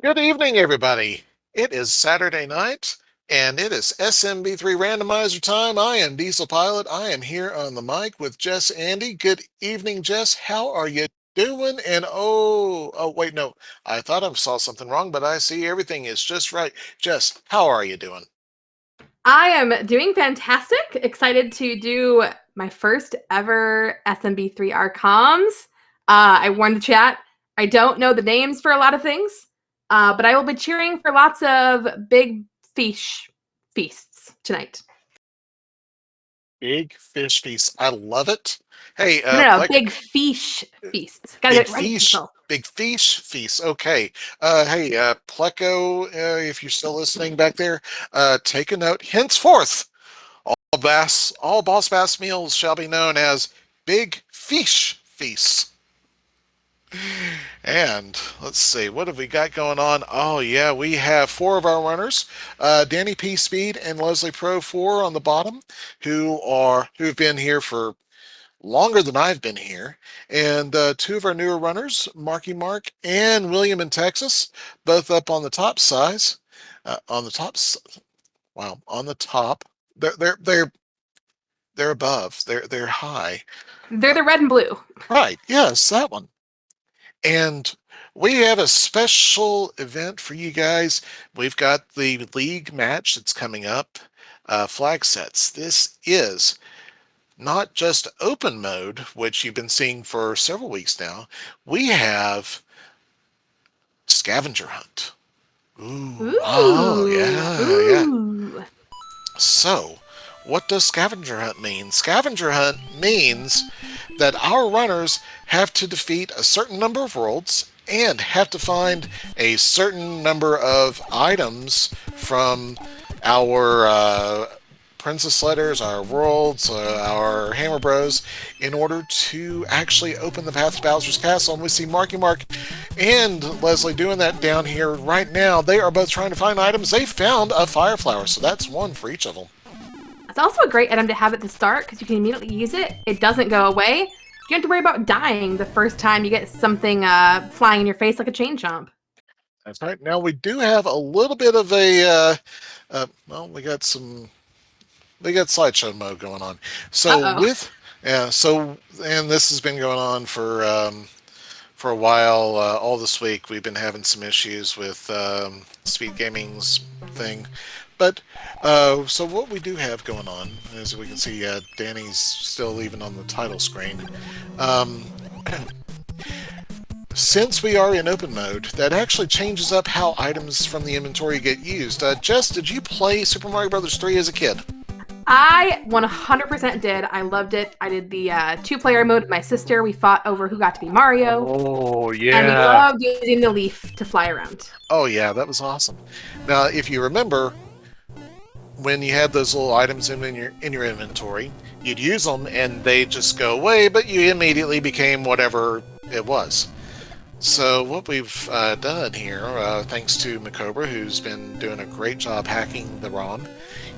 Good evening, everybody. It is Saturday night, and it is SMB3 Randomizer time. I am Diesel Pilot. I am here on the mic with Jess Andy. Good evening, Jess. How are you doing? And wait, no, I thought I saw something wrong, but I see everything is just right. Jess, how are you doing? I am doing fantastic. Excited to do my first ever SMB3 RComs. I won the chat. I don't know the names for a lot of things, but I will be cheering for lots of big fish feasts tonight. Big fish feast. I love it. Hey, No, Plek, big fish feasts. Gotta get it right, Diesel. Big fish feast. Okay. Hey, Pleco, if you're still listening back there, take a note. Henceforth, all boss bass meals shall be known as big fish feasts. And let's see, what have we got going on? Oh yeah, we have four of our runners, Danny P Speed and Leslie Pro 4 on the bottom, who've been here for longer than I've been here, and two of our newer runners, Marky Mark and William in Texas, both up on the top size, on the top. Wow, on the top. They're above. They're high. They're the red and blue. Right. Yes, that one. And we have a special event for you guys. We've got the league match that's coming up. Flag sets. This is not just open mode, which you've been seeing for several weeks now. We have scavenger hunt. Ooh. Oh, yeah, yeah. Ooh. So, what does scavenger hunt mean? Scavenger hunt means that our runners have to defeat a certain number of worlds and have to find a certain number of items from our princess letters, our worlds, our hammer bros, in order to actually open the path to Bowser's Castle. And we see Marky Mark and Leslie doing that down here right now. They are both trying to find items. They found a fire flower, so that's one for each of them. It's also a great item to have at the start because you can immediately use it. It doesn't go away. You don't have to worry about dying the first time you get something flying in your face like a chain chomp. That's right. Now we do have a little bit of a well, we got slideshow mode going on. So Uh-oh. with and this has been going on for a while. All this week we've been having some issues with SpeedGaming's thing. But so what we do have going on, as we can see, Danny's still even on the title screen. Um, since we are in open mode, that actually changes up how items from the inventory get used. Jess, did you play Super Mario Bros. 3 as a kid? I 100% did. I loved it. I did the two-player mode with my sister. We fought over who got to be Mario. Oh And we yeah. loved using the leaf to fly around. Oh yeah, that was awesome. Now, if you remember, when you had those little items in your inventory, you'd use them and they just go away, but you immediately became whatever it was. So what we've done here, thanks to Macobra, who's been doing a great job hacking the ROM,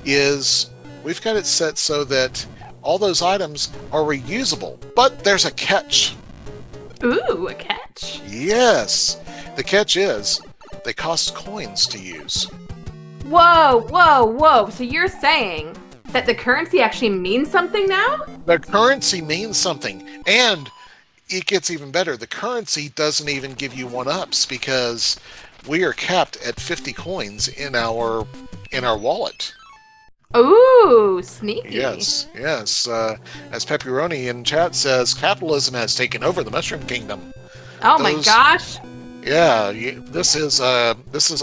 is we've got it set so that all those items are reusable. But there's a catch. Ooh, a catch. Yes, the catch is they cost coins to use. Whoa, whoa, whoa. So you're saying that the currency actually means something now? The currency means something, and it gets even better. The currency doesn't even give you one-ups because we are capped at 50 coins in our wallet. Ooh, sneaky. Yes, yes. As Pepperoni in chat says, capitalism has taken over the Mushroom Kingdom. Oh my Those, gosh. yeah, this is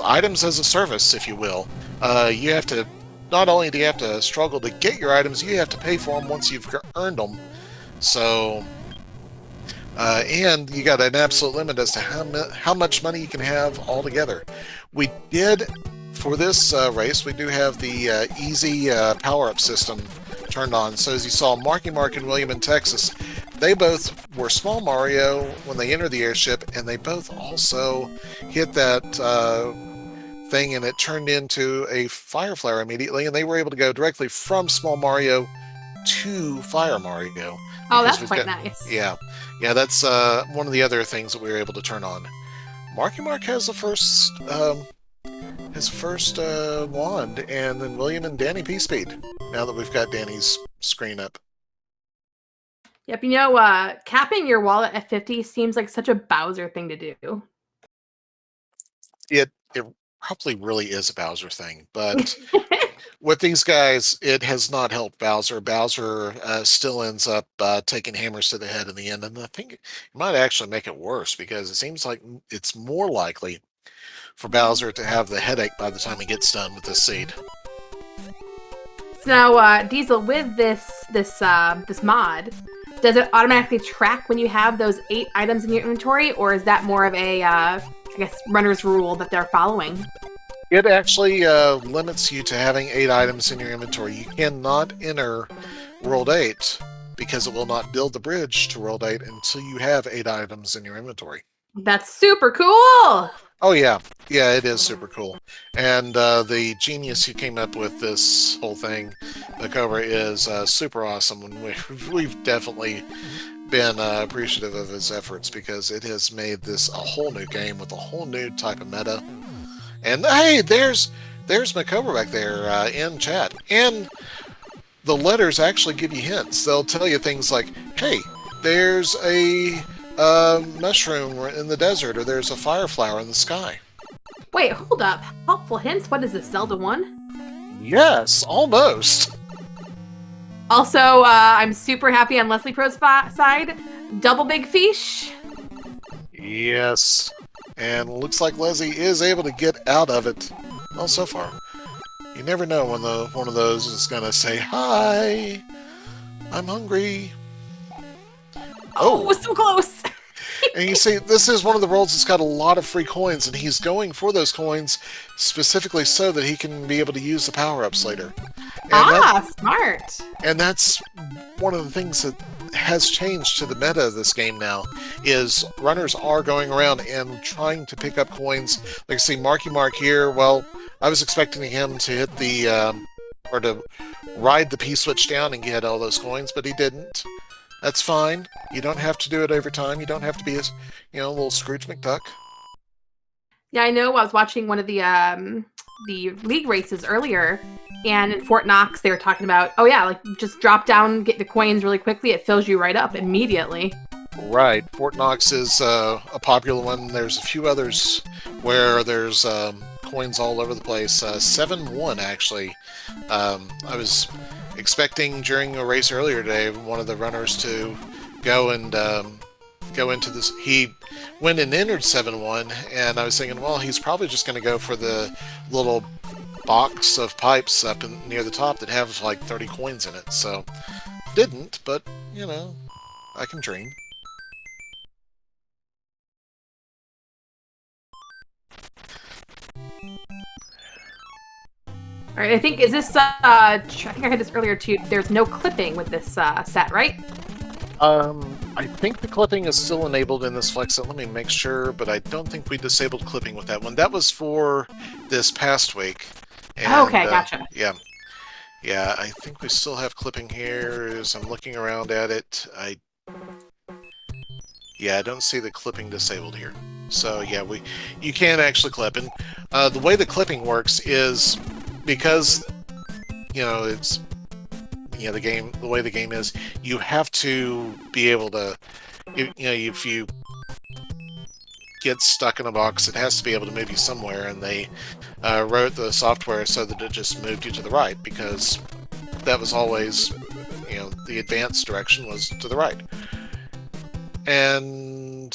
items as a service, if you will. You have to not only do you have to struggle to get your items, you have to pay for them once you've earned them. So, and you got an absolute limit as to how much money you can have altogether. We did. For this race, we do have the easy power-up system turned on. So as you saw, Marky Mark and William in Texas, they both were small Mario when they entered the airship, and they both also hit that thing, and it turned into a fire flower immediately, and they were able to go directly from small Mario to Fire Mario. Oh, that's quite nice. Yeah, yeah, that's one of the other things that we were able to turn on. Marky Mark has the first wand, and then William and Danny P Speed. Now that we've got Danny's screen up. Yep, capping your wallet at 50 seems like such a Bowser thing to do. It probably really is a Bowser thing, but with these guys, it has not helped Bowser. Bowser still ends up taking hammers to the head in the end, and I think it might actually make it worse because it seems like it's more likely for Bowser to have the headache by the time he gets done with this seed. So now, Diesel, with this mod, does it automatically track when you have those 8 items in your inventory, or is that more of a, I guess, runner's rule that they're following? It actually limits you to having 8 items in your inventory. You cannot enter World 8 because it will not build the bridge to World 8 until you have 8 items in your inventory. That's super cool! Oh, yeah. Yeah, it is super cool. And the genius who came up with this whole thing, the Cobra, is super awesome. And we've definitely been appreciative of his efforts because it has made this a whole new game with a whole new type of meta. And hey, there's my Cobra back there in chat. And the letters actually give you hints. They'll tell you things like, hey, there's a mushroom in the desert, or there's a fire flower in the sky. Wait, hold up. Helpful hints? What is this, Zelda 1? Yes, almost. Also, I'm super happy on Leslie Pro's side. Double big fish. Yes. And looks like Leslie is able to get out of it. Well, so far. You never know when one of those is going to say, hi, I'm hungry. Oh, so close. And you see, this is one of the worlds that's got a lot of free coins, and he's going for those coins specifically so that he can be able to use the power-ups later. And smart. And that's one of the things that has changed to the meta of this game now, is runners are going around and trying to pick up coins. Like, see, Marky Mark here, well, I was expecting him to hit the, or to ride the P-switch down and get all those coins, but he didn't. That's fine. You don't have to do it every time. You don't have to be a, little Scrooge McDuck. Yeah, I know. I was watching one of the league races earlier, and in Fort Knox, they were talking about, oh yeah, like just drop down, get the coins really quickly. It fills you right up immediately. Right. Fort Knox is a popular one. There's a few others where there's coins all over the place. 7-1, actually. I was expecting during a race earlier today one of the runners to go into this. He went and entered 7-1, and I was thinking, well, he's probably just going to go for the little box of pipes up near the top that have like 30 coins in it. So didn't, but I can dream. All right, I think, is this, I think I had this earlier too, there's no clipping with this set, right? I think the clipping is still enabled in this flex set. Let me make sure, but I don't think we disabled clipping with that one. That was for this past week. And, okay, gotcha. Yeah, I think we still have clipping here as I'm looking around at it. I don't see the clipping disabled here. So yeah, you can actually clip. And the way the clipping works is, because it's the way the game is, you have to be able to, if you get stuck in a box, it has to be able to move you somewhere, and they wrote the software so that it just moved you to the right, because that was always, the advanced direction was to the right. And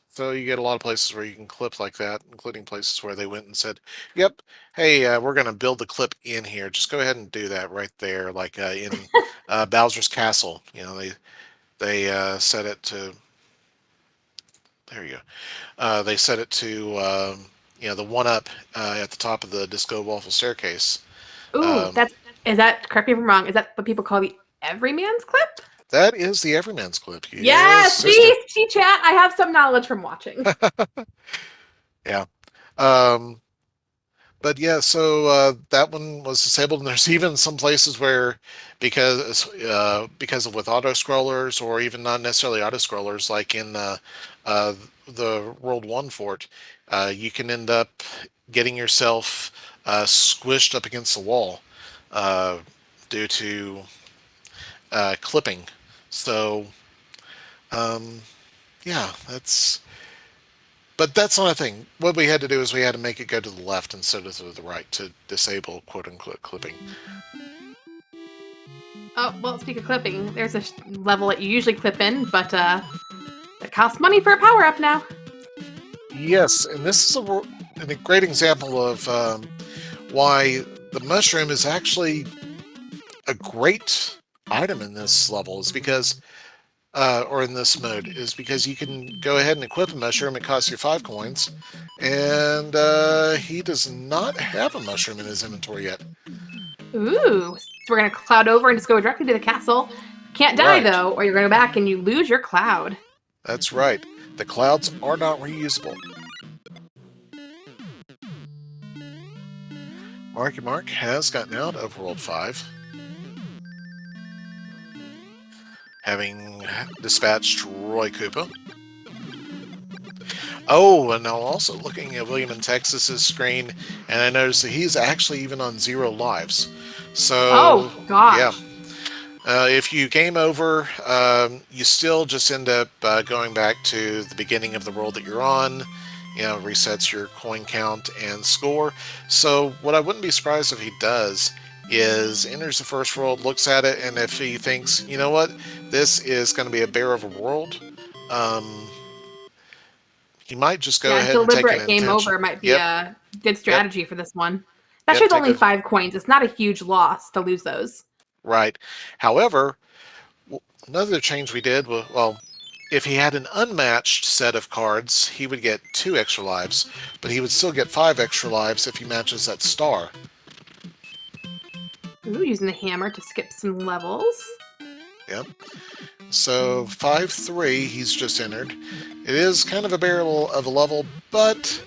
so you get a lot of places where you can clip like that, including places where they went and said, yep, hey, we're going to build the clip in here. Just go ahead and do that right there, like in Bowser's Castle. They set it to... There you go. They set it to, the one-up at the top of the Disco Waffle Staircase. Ooh, is that, correct me if I'm wrong, is that what people call the Everyman's Clip? That is the Everyman's Clip. Yes, see, chat, I have some knowledge from watching. Yeah. But yeah, so that one was disabled, and there's even some places where, because of with auto scrollers, or even not necessarily auto scrollers, like in the World 1 fort, you can end up getting yourself squished up against the wall due to clipping. So, um, yeah, that's. But that's not a thing. What we had to do is we had to make it go to the left instead of to the right to disable quote unquote clipping. Oh, well, speak of clipping, there's a level that you usually clip in, but it costs money for a power up now. Yes, and this is a great example of why the mushroom is actually a great item in this level, is because, or in this mode, is because you can go ahead and equip a mushroom. It costs you 5 coins, and he does not have a mushroom in his inventory yet. Ooh, so we're gonna cloud over and just go directly to the castle. Can't die Right. though, or you're gonna go back and you lose your cloud. That's right. The clouds are not reusable. Marky Mark has gotten out of World 5, having dispatched Roy Koopa. Oh, and now also looking at William in Texas's screen, and I noticed that he's actually even on 0 lives. So, Oh yeah. gosh. If you game over, you still just end up going back to the beginning of the world that you're on. You know, resets your coin count and score. So what I wouldn't be surprised if he does is enters the first world, looks at it, and if he thinks, you know what, this is going to be a bear of a world, um, he might just go Yeah, ahead and take an deliberate game intention. over might be Yep, a good yep, strategy for this one. Especially yep, with take only a 5 coins. It's not a huge loss to lose those. right. However, another change we did, well, if he had an unmatched set of cards, he would get 2 extra lives, but he would still get 5 extra lives if he matches that star. Ooh, using the hammer to skip some levels. Yep. So 5-3, he's just entered. It is kind of a barrel of a level, but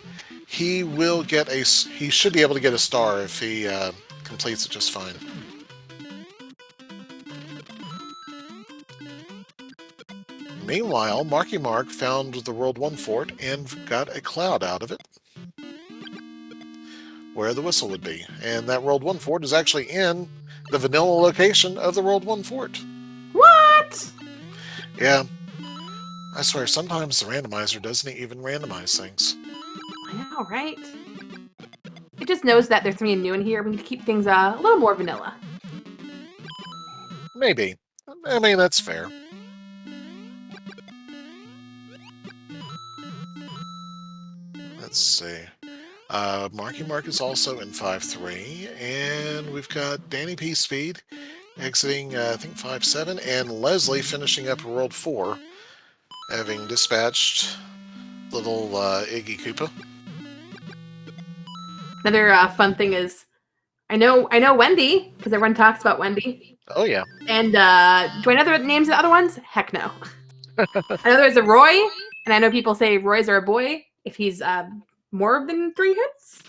he will get a. He should be able to get a star if he completes it just fine. Meanwhile, Marky Mark found the World 1 fort and got a cloud out of it, where the whistle would be. And that World 1 fort is actually in the vanilla location of the World 1 fort. What? Yeah. I swear, sometimes the randomizer doesn't even randomize things. I know, right? It just knows that there's something new in here. We need to keep things a little more vanilla. Maybe. I mean, that's fair. Let's see. Marky Mark is also in 5-3, and we've got Danny P. Speed exiting, I think, 5-7, and Leslie finishing up World 4, having dispatched little Iggy Koopa. Another fun thing is, I know Wendy because everyone talks about Wendy. Oh, yeah. And do I know the names of the other ones? Heck no. I know there's a Roy, and I know people say Roys are a boy if he's more than 3 hits.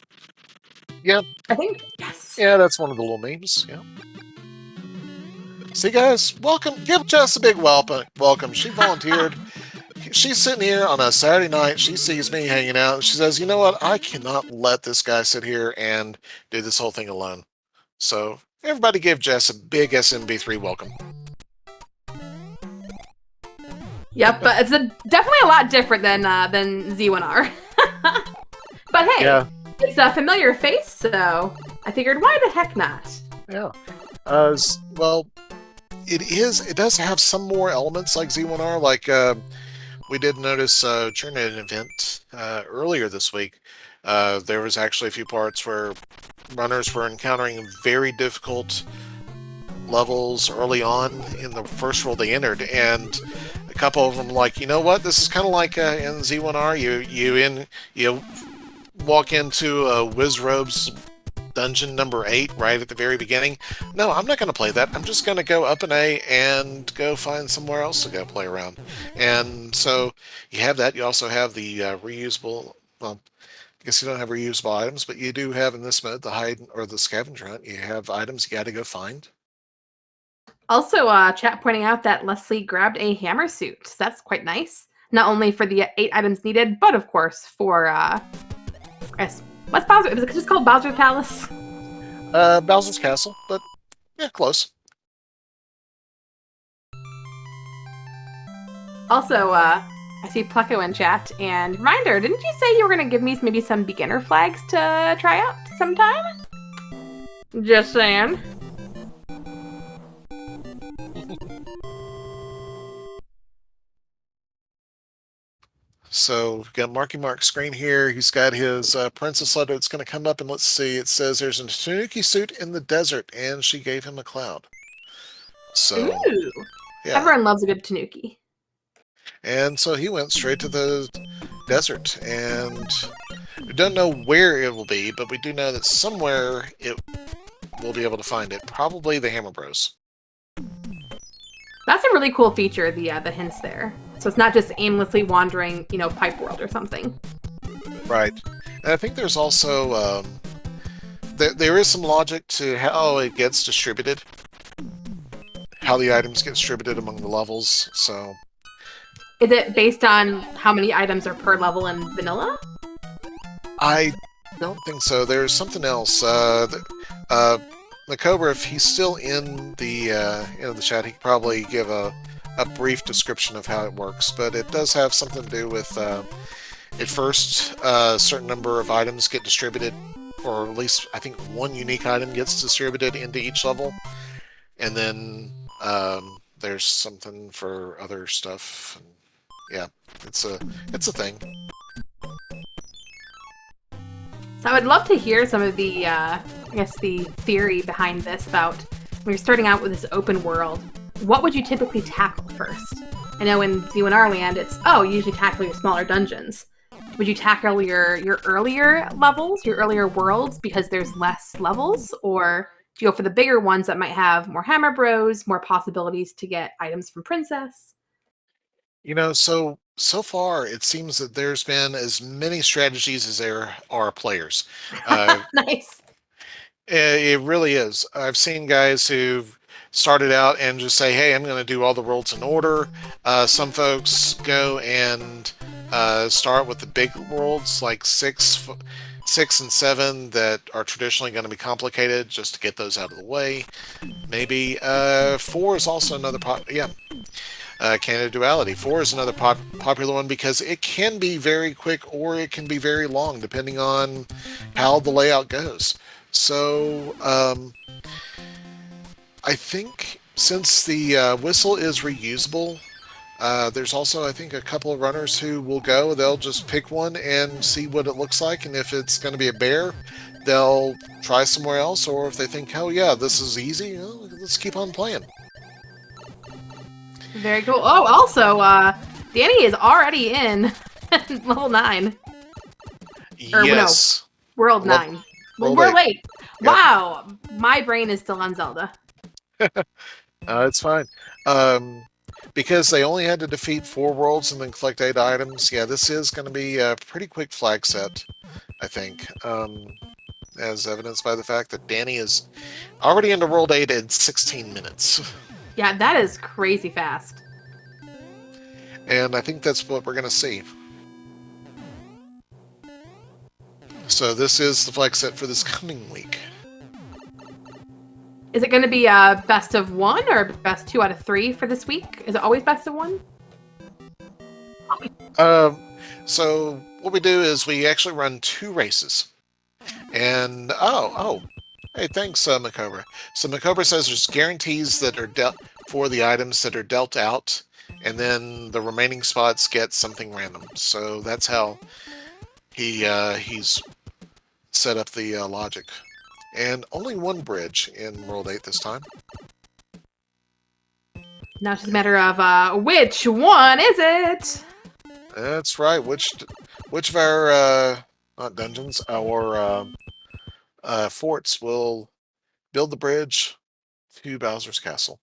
Yep. I think. Yes. Yeah, that's one of the little memes. Yeah. See, guys, welcome. Give Jess a big welcome. She volunteered. She's sitting here on a Saturday night. She sees me hanging out, and she says, "You know what? I cannot let this guy sit here and do this whole thing alone." So everybody, give Jess a big SMB3 welcome. Yep, but it's definitely a lot different than Z1R. But hey, Yeah. it's a familiar face, so I figured, why the heck not? Yeah. Well, it is. It does have some more elements like Z1R. Like we did notice during an event earlier this week, there was actually a few parts where runners were encountering very difficult levels early on in the first world they entered, and a couple of them like, you know what, this is kind of like in Z1R. You walk into Wizrobe's dungeon number 8 right at the very beginning. No, I'm not going to play that. I'm just going to go up an A and go find somewhere else to go play around. And so you have that. You also have the reusable. Well, I guess you don't have reusable items, but you do have in this mode the hide or the scavenger hunt. You have items you got to go find. Also, chat pointing out that Leslie grabbed a hammer suit. So that's quite nice. not only for the 8 items needed, but of course for what's Bowser? Is it just called Bowser's Palace? Bowser's Castle, but yeah, close. Also, I see Pleco in chat, and Rinder, didn't you say you were going to give me maybe some beginner flags to try out sometime? Just saying. So we've got Marky Mark's screen here. He's got his princess letter that's going to come up, and let's see. It says there's a Tanuki suit in the desert, and she gave him a cloud. So, Ooh. yeah. Everyone loves a good Tanuki. And so he went straight to the desert, and we don't know where it will be, but we do know that somewhere we'll be able to find it. Probably the Hammer Bros. That's a really cool feature, the hints there. So it's not just aimlessly wandering, Pipe World or something. Right. And I think there's also there is some logic to how it gets distributed, how the items get distributed among the levels. So, is it based on how many items are per level in vanilla? I don't think so. There's something else. Macobra, if he's still in the chat, he could probably give a brief description of how it works. But it does have something to do with at first a certain number of items get distributed, or at least I think one unique item gets distributed into each level, and then there's something for other stuff. And, yeah, it's a thing. So I would love to hear some of the, the theory behind this about when you're starting out with this open world, what would you typically tackle first? I know in Z1R land, it's, you usually tackle your smaller dungeons. Would you tackle your earlier levels, your earlier worlds, because there's less levels? Or do you go for the bigger ones that might have more Hammer Bros, more possibilities to get items from Princess? So far, it seems that there's been as many strategies as there are players. Nice. It really is. I've seen guys who've started out and just say, hey, I'm going to do all the worlds in order. Some folks go and start with the big worlds, like 6 and 7, that are traditionally going to be complicated, just to get those out of the way. Maybe 4 is also another Candidate Duality. 4 is another popular one because it can be very quick or it can be very long, depending on how the layout goes. So, I think since the whistle is reusable, there's also, I think, a couple of runners who will go. They'll just pick one and see what it looks like, and if it's going to be a bear, they'll try somewhere else, or if they think, oh yeah, this is easy, let's keep on playing. Very cool. Oh, also, Danny is already in level 9. Yes. No, World 9. We're late. Yep. Wow, my brain is still on Zelda. It's fine. Because they only had to defeat 4 worlds and then collect 8 items, yeah, this is going to be a pretty quick flag set, I think. As evidenced by the fact that Danny is already into World 8 in 16 minutes. Yeah, that is crazy fast. And I think that's what we're going to see. So this is the flag set for this coming week. Is it going to be a best of 1 or best 2 out of 3 for this week? Is it always best of 1? So what we do is we actually run 2 races. And, hey, thanks, Macobra. So Macobra says there's guarantees that are dealt for the items that are dealt out, and then the remaining spots get something random. So that's how he's set up the logic. And only 1 bridge in World 8 this time. Now it's just a matter of which one is it? That's right. Which of our not dungeons, our forts will build the bridge to Bowser's Castle?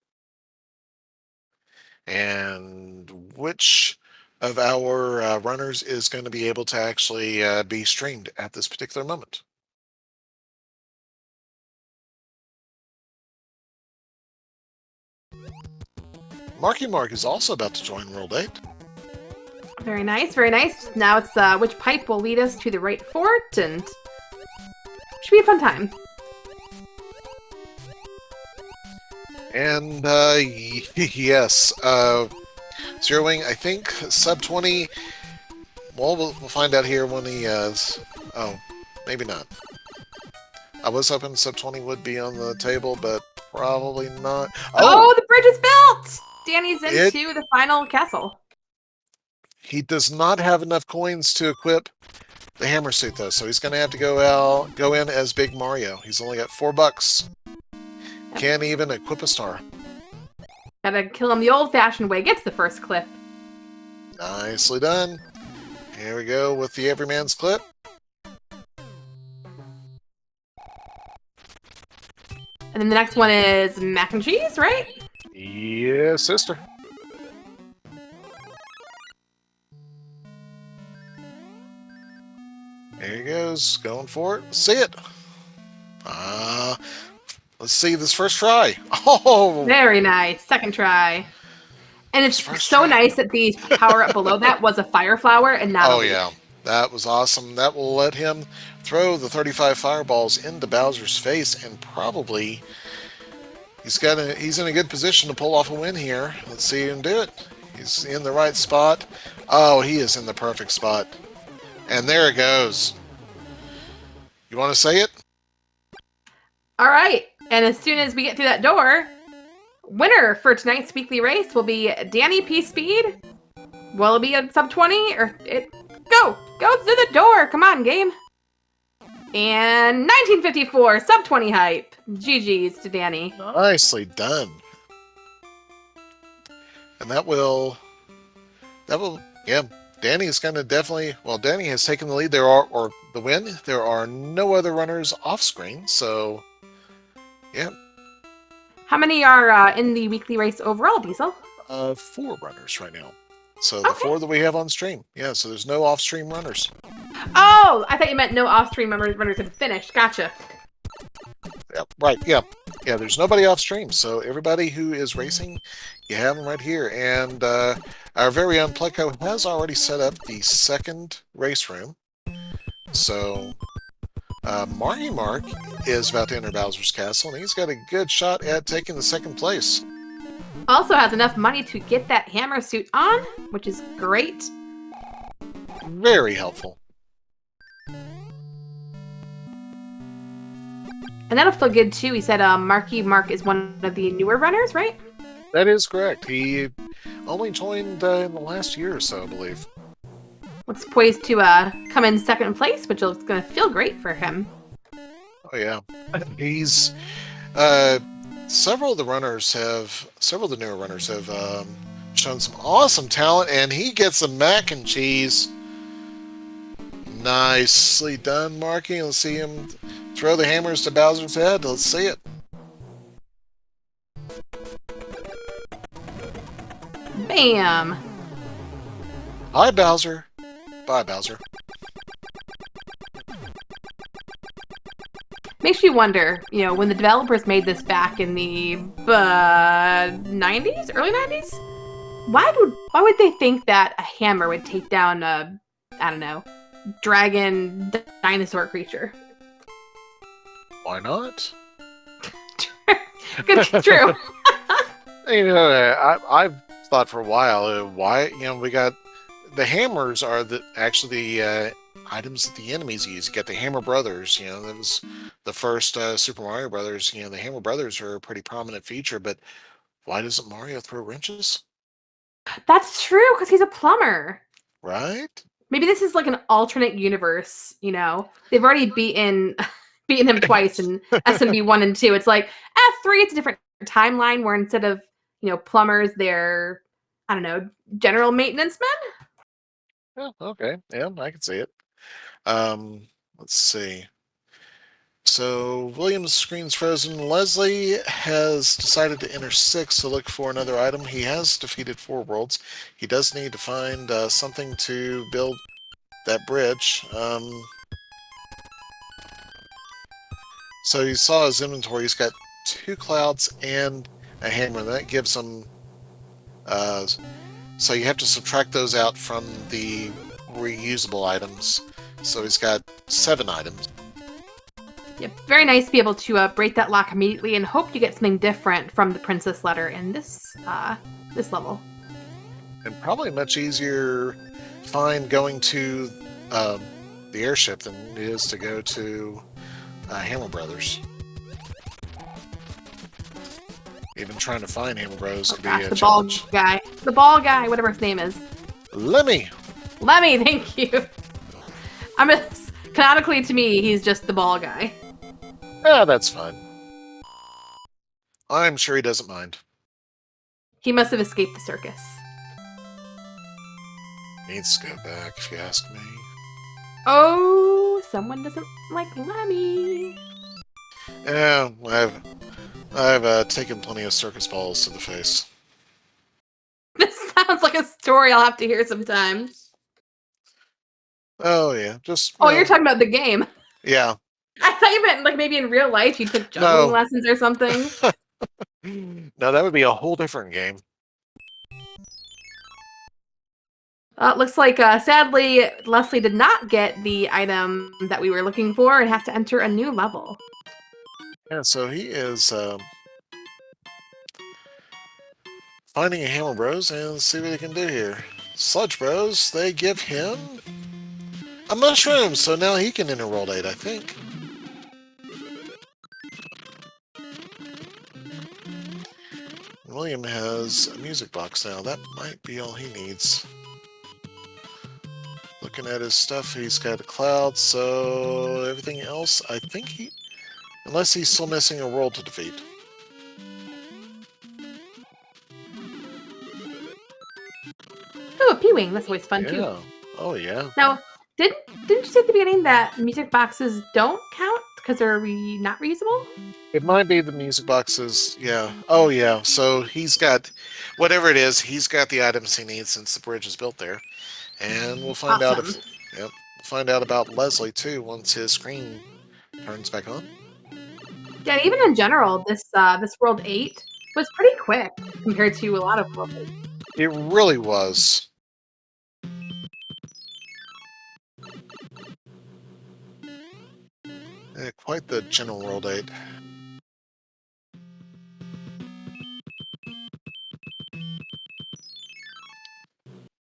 And which of our runners is going to be able to actually be streamed at this particular moment? Marky Mark is also about to join World 8. Very nice, very nice. Now it's which pipe will lead us to the right fort, and should be a fun time. And yes, zeroing. I think sub 20. Well, we'll find out here when he. Oh, maybe not. I was hoping sub 20 would be on the table, but probably not. Oh, the bridge is built. Danny's into the final castle. He does not have enough coins to equip the hammer suit, though, so he's going to have to go in as Big Mario. He's only got $4. Can't even equip a star. Gotta kill him the old-fashioned way. Gets the first clip. Nicely done. Here we go with the Everyman's clip. And then the next one is mac and cheese, right? Yes, sister. There he goes, going for it. Let's see it. Let's see this first try. Oh! Very nice. Second try. And it's so nice that the power-up below that was a fire flower and not a leaf. Yeah. That was awesome. That will let him throw the 35 fireballs into Bowser's face, and probably he's in a good position to pull off a win here. Let's see him do it. He's in the right spot. Oh, he is in the perfect spot. And there it goes. You want to say it? All right. And as soon as we get through that door, winner for tonight's weekly race will be Danny P. Speed. Will it be a sub 20 or it? Go through the door. Come on, game. And 1954 sub 20 hype. GG's to Danny. Nicely done. And that will, yeah. Danny is going to definitely. Well, Danny has taken the lead. Or the win. There are no other runners off screen, so yeah. How many are in the weekly race overall, Diesel? 4 runners right now. So the 4 that we have on stream. Yeah, so there's no off-stream runners. Oh, I thought you meant no off-stream runners had finished. Gotcha. Yeah, right, yeah. Yeah, there's nobody off-stream. So everybody who is racing, you have them right here. And our very own Pleco has already set up the second race room. So Marky Mark is about to enter Bowser's Castle, and he's got a good shot at taking the second place. Also has enough money to get that hammer suit on, which is great. Very helpful. And that'll feel good too. He said Marky Mark is one of the newer runners, right? That is correct. He only joined in the last year or so, I believe. Looks poised to come in second place, which is going to feel great for him. Oh yeah, he's several of the newer runners have shown some awesome talent, and he gets the mac and cheese. Nicely done, Marky. Let's see him throw the hammers to Bowser's head. Let's see it. Bam! Hi, Bowser. Bye, Bowser. Makes you wonder, when the developers made this back in the 90s, early 90s, why would they think that a hammer would take down a, I don't know, dragon dinosaur creature? Why not? True. I've thought for a while why we got the hammers are actually the items that the enemies use. You got the Hammer Brothers. That was the first Super Mario Brothers. The Hammer Brothers are a pretty prominent feature. But why doesn't Mario throw wrenches? That's true, because he's a plumber. Right? Maybe this is like an alternate universe. They've already beaten him twice in SMB1 and 2. It's like F3. It's a different timeline where instead of plumbers, they're, I don't know, general maintenance men. Yeah, okay. Yeah, I can see it. Let's see. So William's screen's frozen. Leslie has decided to enter 6 to look for another item. He has defeated 4 worlds. He does need to find something to build that bridge. So you saw his inventory. He's got 2 clouds and a hammer. That gives him So you have to subtract those out from the reusable items. So he's got 7 items. Yep, very nice to be able to break that lock immediately and hope you get something different from the princess letter in this level. And probably much easier find going to the airship than it is to go to Hammer Brothers. Even trying to find Hammer Bros can be a challenge. The ball guy, whatever his name is. Lemmy! Lemmy, thank you. Canonically to me, he's just the ball guy. Ah, that's fine. I'm sure he doesn't mind. He must have escaped the circus. Needs to go back, if you ask me. Oh, someone doesn't like Lemmy. Yeah, I've taken plenty of circus balls to the face. This sounds like a story I'll have to hear sometime. Oh yeah, just. Oh, you're talking about the game. Yeah. I thought you meant like maybe in real life you took juggling lessons or something. No, that would be a whole different game. It looks like, sadly, Leslie did not get the item that we were looking for and has to enter a new level. Yeah, so he is finding a Hammer Bros and see what he can do here. Sludge Bros, they give him a mushroom, so now he can enter World 8, I think. William has a music box now. That might be all he needs. Looking at his stuff, he's got a cloud, so everything else, I think he... Unless he's still missing a world to defeat. Oh, a P-Wing. That's always fun, too. Oh, yeah. Now, didn't you say at the beginning that music boxes don't count because they're not reusable? It might be the music boxes, yeah. Oh, yeah. So he's got, whatever it is, he's got the items he needs since the bridge is built there. And we'll find out if, we'll find out about Leslie, too, once his screen turns back on. Yeah, even in general, this World 8 was pretty quick compared to a lot of World 8. It really was. Quite the general World 8.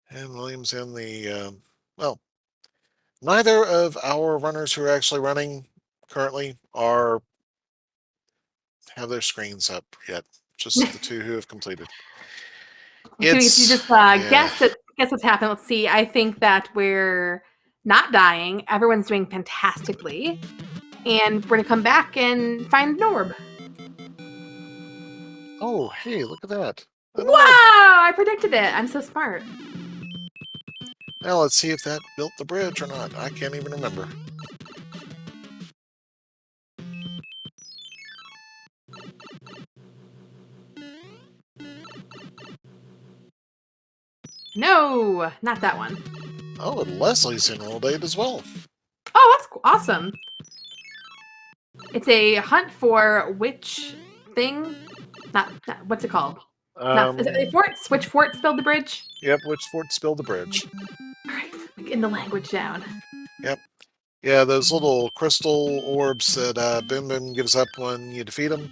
And William's in the, well, neither of our runners who are actually running currently have their screens up yet. Just the 2 who have completed. If you just guess what's happened. Let's see. I think that we're not dying. Everyone's doing fantastically. And we're going to come back and find an orb. Oh, hey, look at that. Wow! I predicted it. I'm so smart. Now let's see if that built the bridge or not. I can't even remember. No, not that one. Oh, and Leslie's in World 8 as well. Oh, that's awesome. It's a hunt for which thing? Not what's it called? Is it forts? Which fort spilled the bridge? Yep, which fort spilled the bridge. Alright, getting the language down. Yep. Yeah, those little crystal orbs that Boom Boom gives up when you defeat them.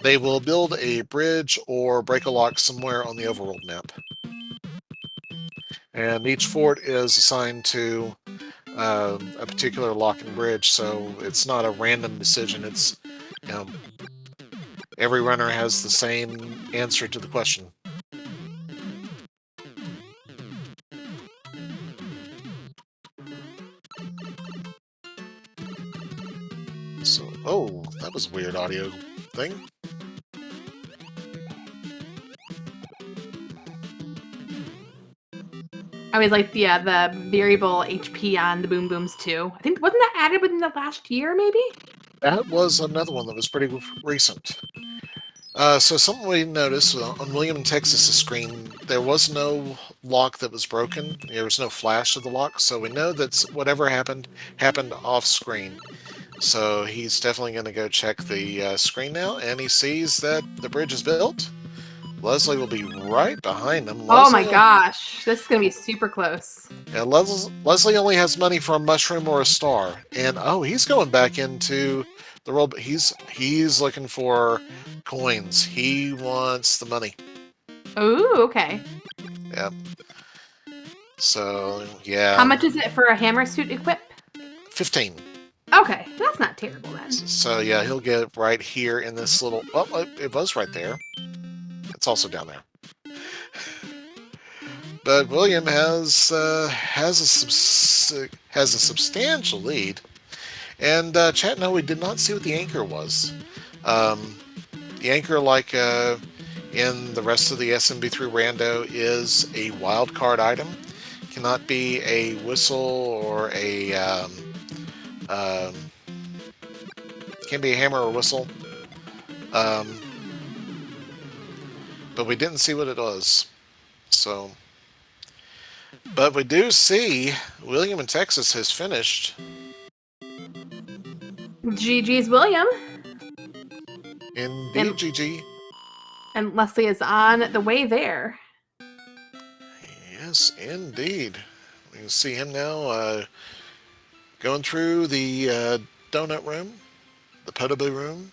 They will build a bridge or break a lock somewhere on the overworld map. And each fort is assigned to a particular lock and bridge, so it's not a random decision. It's, every runner has the same answer to the question. So, oh, that was a weird audio thing. I always like the variable HP on the Boom Booms too. I think wasn't that added within the last year, maybe? That was another one that was pretty recent. So something we noticed on William and Texas's screen, there was no lock that was broken. There was no flash of the lock, so we know that whatever happened off screen. So he's definitely going to go check the screen now, and he sees that the bridge is built. Leslie will be right behind him. Oh my Leslie, gosh, this is gonna be super close. yeah, Leslie only has money for a mushroom or a star, and oh, he's going back into the world. But he's looking for coins. He wants the money. Ooh, okay. Yeah. So How yeah, much is it for a hammer suit equip? 15. Okay, that's not terrible then. So yeah, he'll get it right here in this little. Well, it was right there. It's also down there. But William has a substantial lead, and chat. No, we did not see what the anchor was. The anchor, like in the rest of the SMB3 Rando, is a wild card item. Cannot be a whistle or a can be a hammer or whistle. But we didn't see what it was. So, but we do see William in Texas has finished. GG's William. Indeed, And- GG. And Leslie is on the way there. Yes, indeed. We can see him now going through the donut room, the Potable room.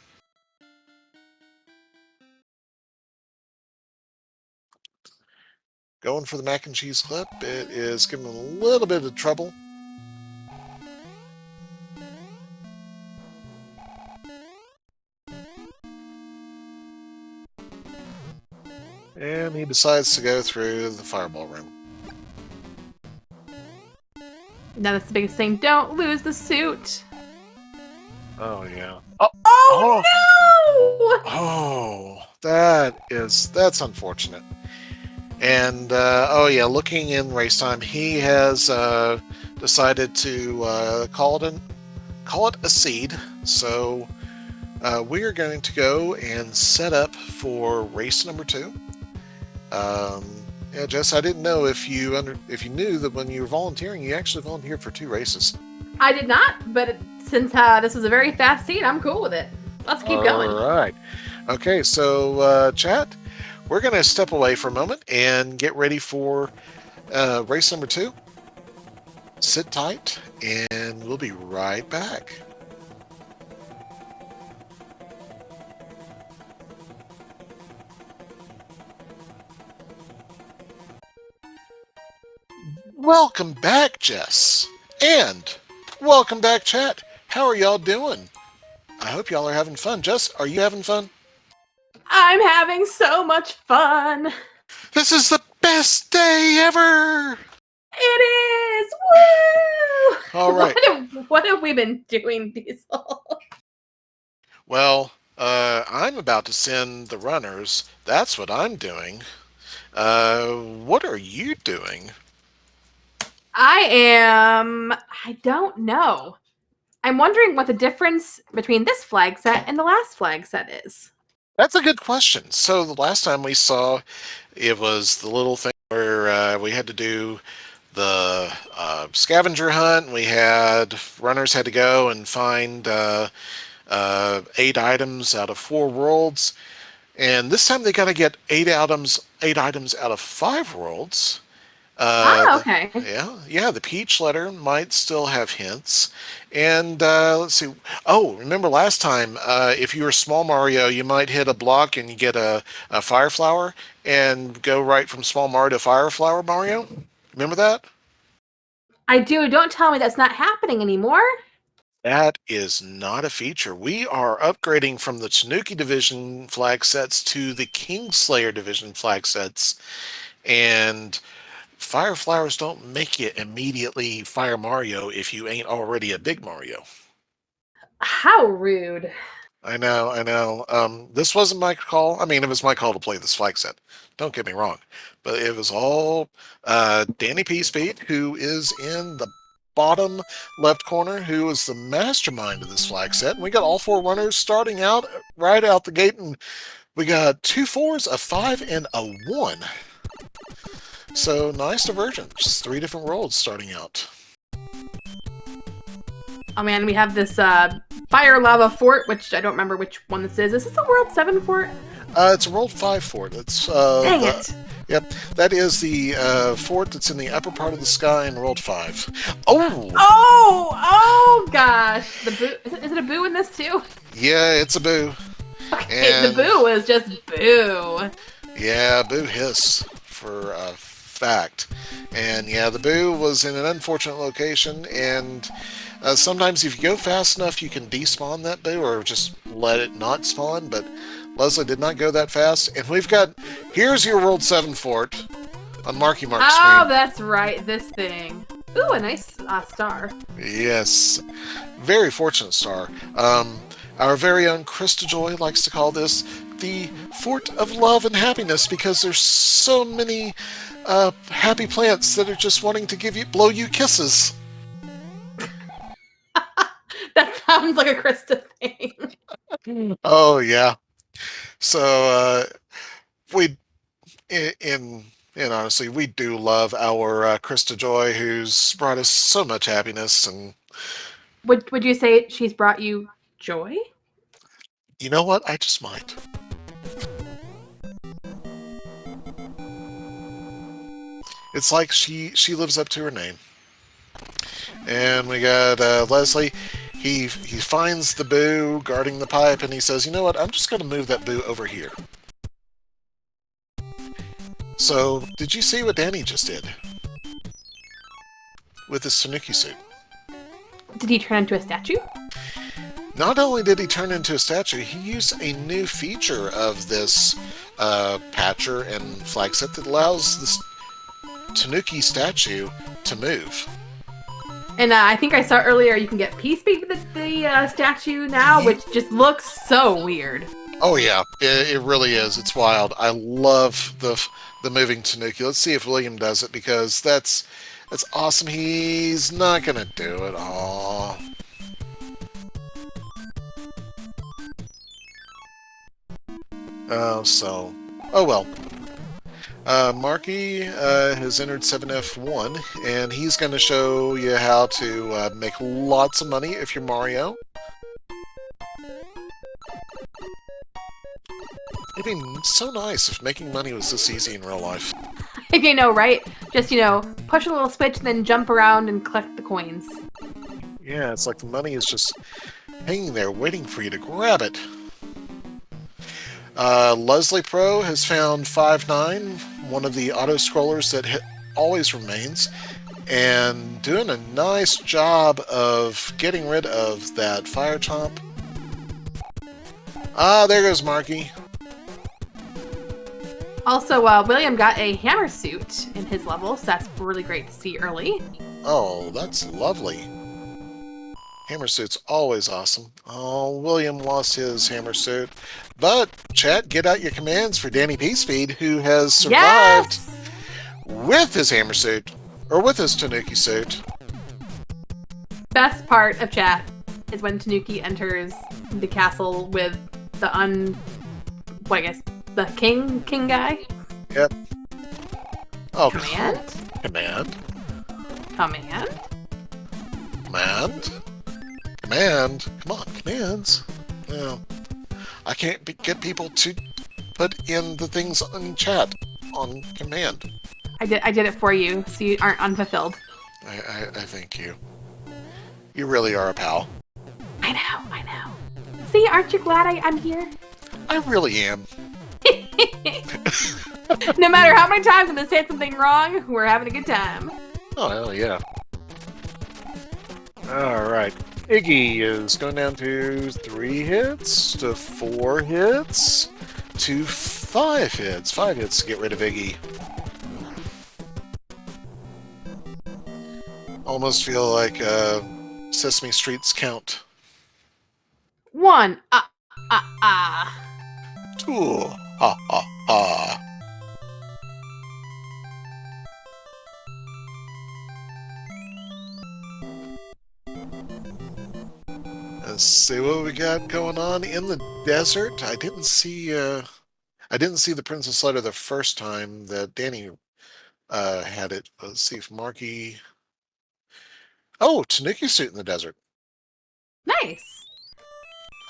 Going for the mac and cheese clip. It is giving him a little bit of trouble. And he decides to go through the fireball room. Now that's the biggest thing. Don't lose the suit. Oh, yeah. Oh, no! Oh, that's unfortunate. And oh yeah, looking in race time, he has decided to call it a seed. So we are going to go and set up for race number 2. Yeah, Jess, I didn't know if you knew that when you were volunteering, you actually volunteered for 2 races. I did not, but since this was a very fast seat, I'm cool with it. Let's keep going. All right. Okay, so chat, we're going to step away for a moment and get ready for race number 2. Sit tight, and we'll be right back. Welcome back, Jess. And welcome back, chat. How are y'all doing? I hope y'all are having fun. Jess, are you having fun? I'm having so much fun. This is the best day ever! It is! Woo! All right. What have we been doing, Diesel? Well, I'm about to send the runners. That's what I'm doing. What are you doing? I don't know. I'm wondering what the difference between this flag set and the last flag set is. That's a good question. So the last time we saw, it was the little thing where we had to do the scavenger hunt. We had runners had to go and find 8 items out of 4 worlds, and this time they got to get 8 items out of 5 worlds. Okay. Yeah. The peach letter might still have hints, and let's see. Oh, remember last time, if you were small Mario, you might hit a block and you get a fire flower, and go right from small Mario to fire flower Mario. Remember that? I do. Don't tell me that's not happening anymore. That is not a feature. We are upgrading from the Tanuki Division flag sets to the Kingslayer Division flag sets, and Fire Flowers don't make you immediately Fire Mario if you ain't already a big Mario. How rude. I know. This wasn't my call. I mean, it was my call to play this flag set. Don't get me wrong. But it was all Danny P. Speed, who is in the bottom left corner, who is the mastermind of this flag set. And we got all 4 runners starting out right out the gate, and we got 2 4s, a 5, and a 1. So nice diversion. Just 3 different worlds starting out. Oh man, we have this fire lava fort, which I don't remember which one this is. Is this a World 7 fort? It's a World 5 fort. It's Dang the it. Yep, that is the fort that's in the upper part of the sky in World 5. Oh, Oh gosh. The boo. Is it a boo in this too? yeah, it's a boo. Okay, the And boo was just boo. yeah, boo hiss for a fact. And yeah, the boo was in an unfortunate location. And sometimes if you go fast enough, you can despawn that boo or just let it not spawn. But Leslie did not go that fast. And here's your World 7 fort on Marky Mark's Oh, screen. that's right. This thing. Ooh, a nice star. Yes, very fortunate star. Our very own Krista Joy likes to call this the Fort of Love and Happiness because there's so many happy plants that are just wanting to blow you kisses. That sounds like a Krista thing. Oh yeah. So we in honestly, we do love our Krista Joy, who's brought us so much happiness. And Would you say she's brought you joy? you know what? I just might. It's like she lives up to her name. And we got Leslie. He finds the boo guarding the pipe, and he says, "You know what? I'm just going to move that boo over here." So, did you see what Danny just did with his Tanuki suit? Did he turn into a statue? Not only did he turn into a statue, he used a new feature of this patcher and flag set that allows this Tanuki statue to move. And I think I saw earlier you can get Peace Speak with the statue now, which just looks so weird. Oh yeah, it really is. It's wild. I love the moving Tanuki. Let's see if William does it because that's awesome. He's not gonna do it. Aw. Oh well. Marky has entered 7F1, and he's going to show you how to make lots of money if you're Mario. It'd be so nice if making money was this easy in real life. You know, right? Just, push a little switch, then jump around and collect the coins. Yeah, it's like the money is just hanging there waiting for you to grab it. Leslie Pro has found 5-9, one of the auto-scrollers that always remains, and doing a nice job of getting rid of that fire chomp. Ah, there goes Marky. Also, William got a hammer suit in his level, so that's really great to see early. Oh, that's lovely. Hammer suit's always awesome. Oh, William lost his hammer suit. But, chat, get out your commands for Danny P-Speed, who has survived with his hammer suit, or with his Tanuki suit. Best part of chat is when Tanuki enters the castle with the the king guy. Yep. Oh, Command? Command? Command? Command? Command? Come on, commands. No. I can't get people to put in the things in chat on command. I did it for you, so you aren't unfulfilled. I thank you. You really are a pal. I know. See, aren't you glad I'm here? I really am. No matter how many times I'm gonna say something wrong, we're having a good time. Oh, hell yeah. Alright. Iggy is going down to 3 hits, to 4 hits, to 5 hits. 5 hits to get rid of Iggy. Almost feel like Sesame Street's count. 1. 2. Ha ha ha. Let's see what we got going on in the desert. I didn't see the Princess Letter the first time that Danny had it. Let's see if Marky. Oh, Tanuki suit in the desert. Nice.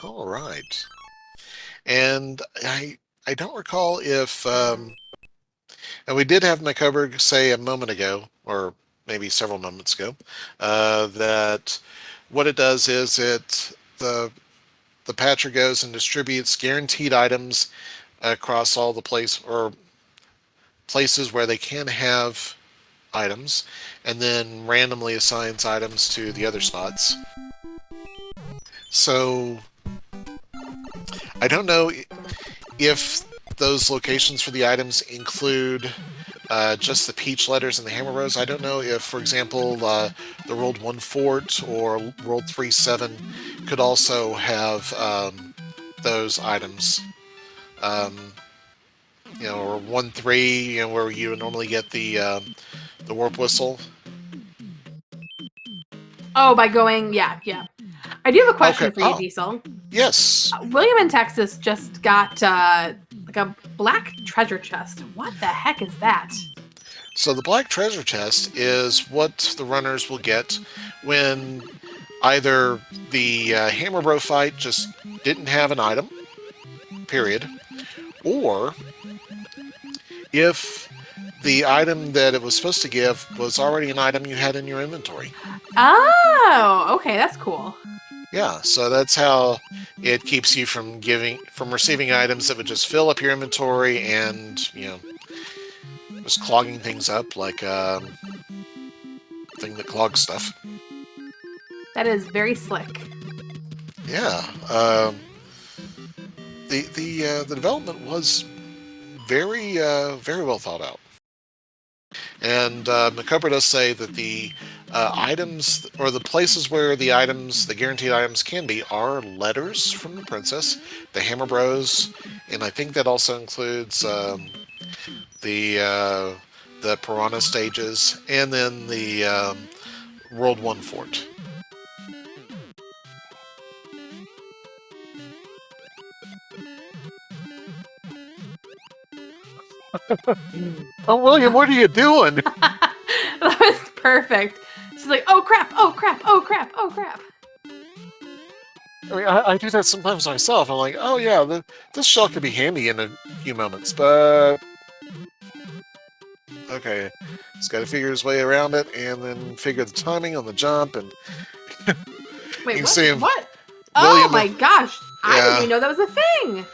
All right. And I don't recall if, and we did have McCoberg say a moment ago, or maybe several moments ago, that what it does is the patcher goes and distributes guaranteed items across all the places where they can have items, and then randomly assigns items to the other spots. So I don't know if those locations for the items include just the peach letters and the hammer rose. I don't know if, for example, the World 1 Fort or World 3-7 could also have those items. Um, or 1-3, where you would normally get the warp whistle. Oh, by going, yeah, yeah. I do have a Okay. question for you, Oh, Diesel. yes. William in Texas just got like a black treasure chest. What the heck is that? So the black treasure chest is what the runners will get when either the Hammer Bro fight just didn't have an item, period, or if the item that it was supposed to give was already an item you had in your inventory. Oh, okay, that's cool. Yeah, so that's how it keeps you from receiving items that would just fill up your inventory and just clogging things up like thing that clogs stuff. That is very slick. Yeah, the development was very well thought out. And McCover does say that the items, or the places where the guaranteed items can be, are letters from the princess, the Hammer Bros, and I think that also includes the Piranha stages, and then the World 1 Fort. Oh, William, what are you doing? That was perfect. She's like, oh crap, oh crap, oh crap, oh crap. I mean, I do that sometimes myself. I'm like, oh yeah, this shell could be handy in a few moments, but okay, he's got to figure his way around it, and then figure the timing on the jump, and you Wait, can what? see him, What? Oh William. my gosh, I didn't Yeah, even know that was a thing.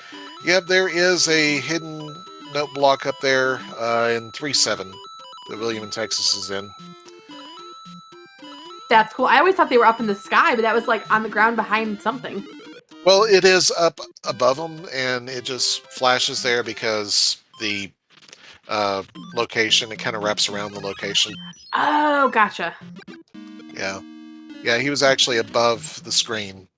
yep. There is a hidden note block up there in 3-7 that William in Texas is in. That's cool. I always thought they were up in the sky, but that was like on the ground behind something. Well, it is up above them, and it just flashes there because the uh, location, it kind of wraps around the location. Oh, gotcha. Yeah. Yeah, he was actually above the screen.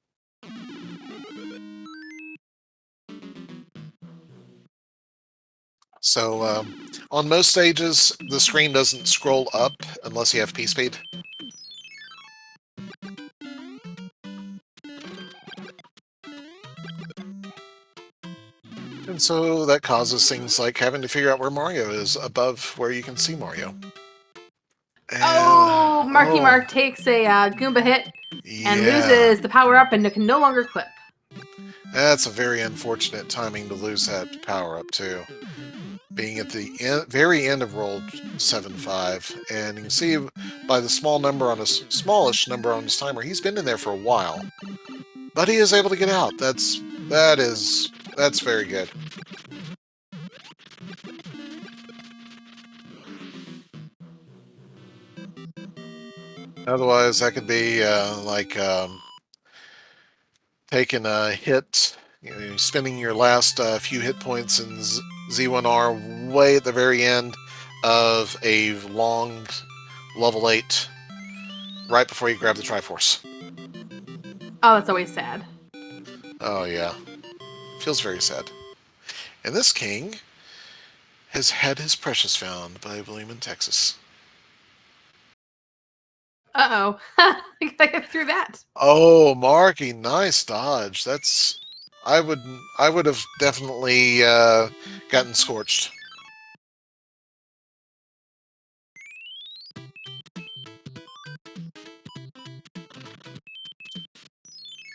So on most stages, the screen doesn't scroll up unless you have P-Speed. And so that causes things like having to figure out where Mario is above where you can see Mario. And, Oh, Marky Mark takes a Goomba hit and yeah. loses the power up and can no longer clip. That's a very unfortunate timing to lose that power-up, too. Being at the very end of World 7-5, and you can see by the smallish number on his timer, he's been in there for a while. But he is able to get out. That's very good. Otherwise, that could be like taking a hit, spending your last few hit points in Z1R way at the very end of a long level 8, right before you grab the Triforce. Oh, that's always sad. Oh yeah, feels very sad. And this king has had his precious found by William in Texas. Uh-oh. I gotta get through that. Oh, Marky, nice dodge. I would have definitely gotten scorched.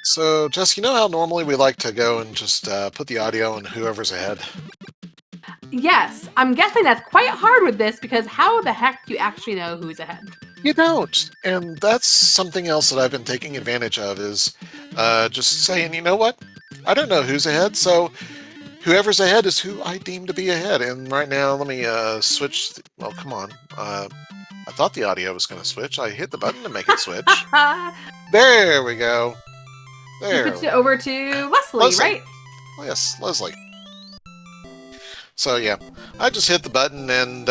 So, Jess, you know how normally we like to go and just put the audio on whoever's ahead? Yes, I'm guessing that's quite hard with this because how the heck do you actually know who's ahead? You don't. And that's something else that I've been taking advantage of is just saying, you know what? I don't know who's ahead, so whoever's ahead is who I deem to be ahead. And right now, let me switch. Well, come on. I thought the audio was going to switch. I hit the button to make it switch. There we go. You There. switched it over to Leslie, Leslie. right? Oh, yes, Leslie. So yeah, I just hit the button and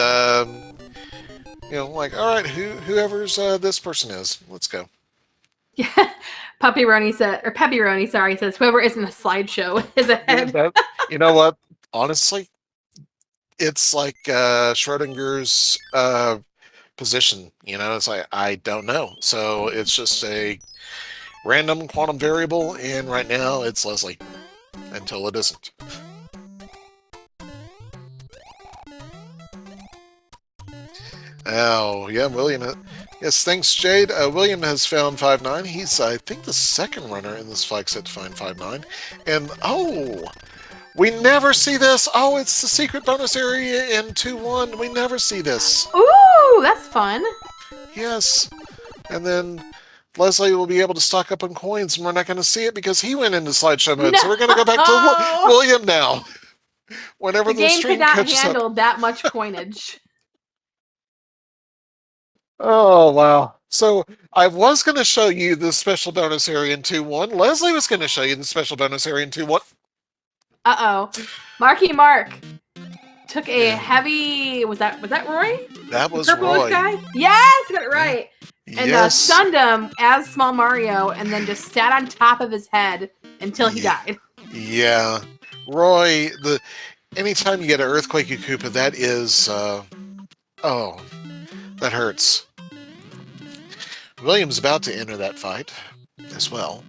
you know, like, all right, whoever's this person is, let's go. Yeah. Puppyroni said, or Pepperoni, sorry, says whoever is in the slideshow is Yeah, ahead. you know what? Honestly, it's like Schrodinger's position. You know, it's like I don't know. So it's just a random quantum variable, and right now it's Leslie until it isn't. Oh, yeah, William. Yes, thanks, Jade. William has found 5-9. He's, I think, the second runner in this flag set to find 5-9. And, oh, we never see this. Oh, it's the secret bonus area in 2-1. We never see this. Ooh, that's fun. Yes. And then Leslie will be able to stock up on coins, and we're not going to see it because he went into slideshow mode. No! So we're going to go back to William now. Whenever The game stream could not catches handle up. that much coinage. Oh, wow. So I was going to show you the special bonus area in 2-1. Leslie was going to show you the special bonus area in 2-1. Uh-oh. Marky Mark took a heavy... Was that Roy? That was Purplish Roy. guy? Yes! Got it right. And Yes. stunned him as Small Mario and then just sat on top of his head until he died. Yeah. Roy, anytime you get an Earthquake Koopa, that is... oh, that hurts. William's about to enter that fight as well.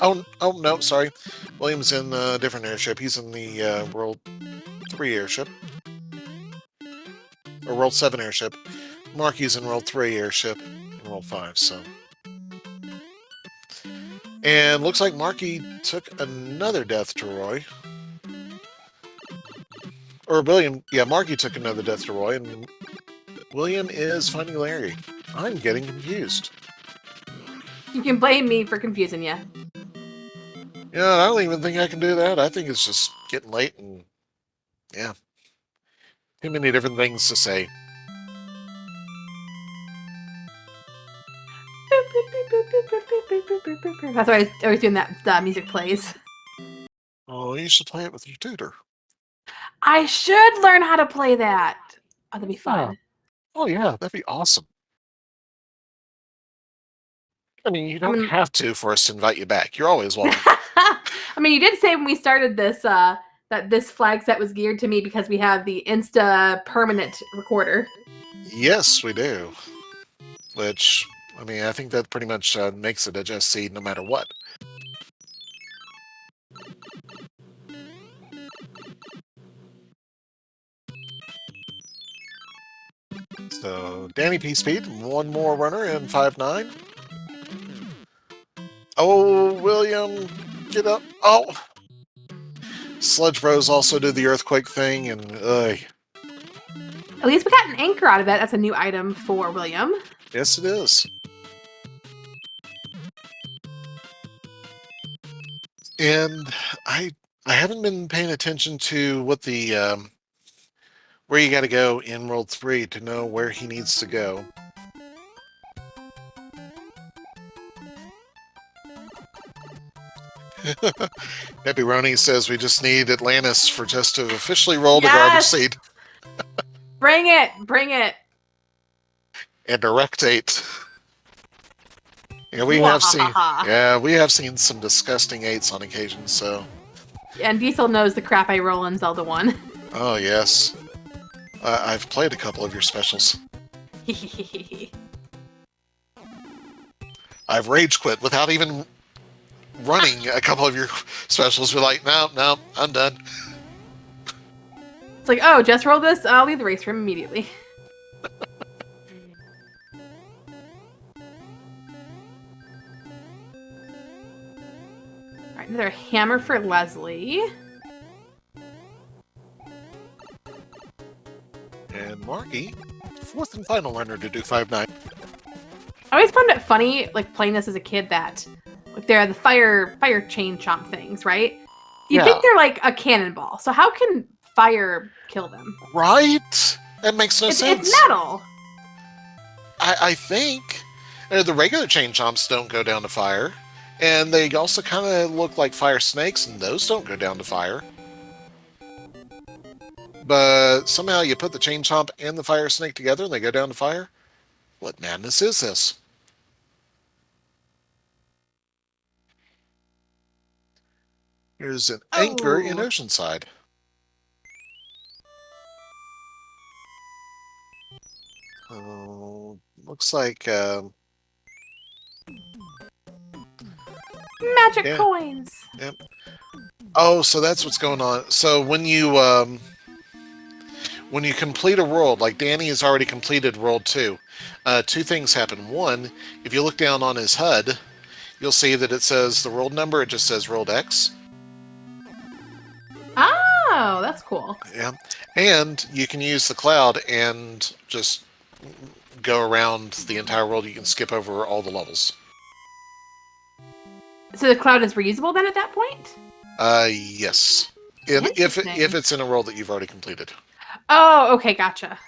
Oh no, sorry. William's in a different airship. He's in the World 3 airship. Or World 7 airship. Marky's in World 3 airship and World 5, so. And looks like Marky took another death to Roy. Or William, yeah, Marky took another death to Roy, and William is finding Larry. I'm getting confused. You can blame me for confusing you. Yeah, I don't even think I can do that. I think it's just getting late and, yeah. Too many different things to say. That's why I was doing that music plays. Oh, you should play it with your tutor. I should learn how to play that. Oh, that'd be fun. Oh yeah, that'd be awesome. I mean, you don't have to for us to invite you back. You're always welcome. I mean, you did say when we started this that this flag set was geared to me because we have the Insta permanent recorder. Yes, we do. Which, I mean, I think that pretty much makes it a just seed no matter what. So, Danny P. Speed, one more runner in 5-9. Oh, William, get up. Oh! Sludge Bros also did the earthquake thing, and At least we got an anchor out of it. That's a new item for William. Yes, it is. And I haven't been paying attention to what the where you got to go in World 3 to know where he needs to go. Pepperoni says we just need Atlantis for just to officially roll the garbage seed. Bring it! Bring it! And directate. Yeah, we have seen some disgusting 8s on occasion, so. And Diesel knows the crap I roll in Zelda 1. Oh, yes. I've played a couple of your specials. I've rage quit without even running a couple of your specials. We're like, no, I'm done. It's like, oh, just roll this? I'll leave the race room immediately. another hammer for Leslie. And Margie, fourth and final runner to do 5-9. I always found it funny, like playing this as a kid, that like they're the fire chain chomp things, right? You think they're like a cannonball, so how can fire kill them? Right? That makes no sense. It's metal. I think the regular chain chomps don't go down to fire, and they also kind of look like fire snakes, and those don't go down to fire. But somehow you put the chain chomp and the fire snake together, and they go down to fire. What madness is this? Here's an anchor in Oceanside. Oh, looks like magic coins. Yep. Oh, so that's what's going on. So when you complete a world, like Danny has already completed World 2, two things happen. One, if you look down on his HUD, you'll see that it says the world number. It just says World X. Oh, that's cool. Yeah, and you can use the cloud and just go around the entire world. You can skip over all the levels. So the cloud is reusable then at that point? Yes. If it's in a world that you've already completed. Oh, okay, gotcha.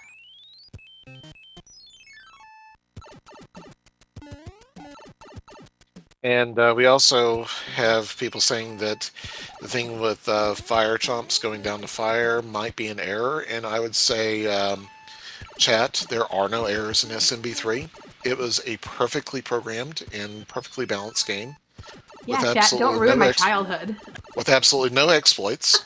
And we also have people saying that the thing with fire chomps going down to fire might be an error, and I would say, chat, there are no errors in SMB3. It was a perfectly programmed and perfectly balanced game. Yeah, chat, don't ruin my childhood. With absolutely no exploits.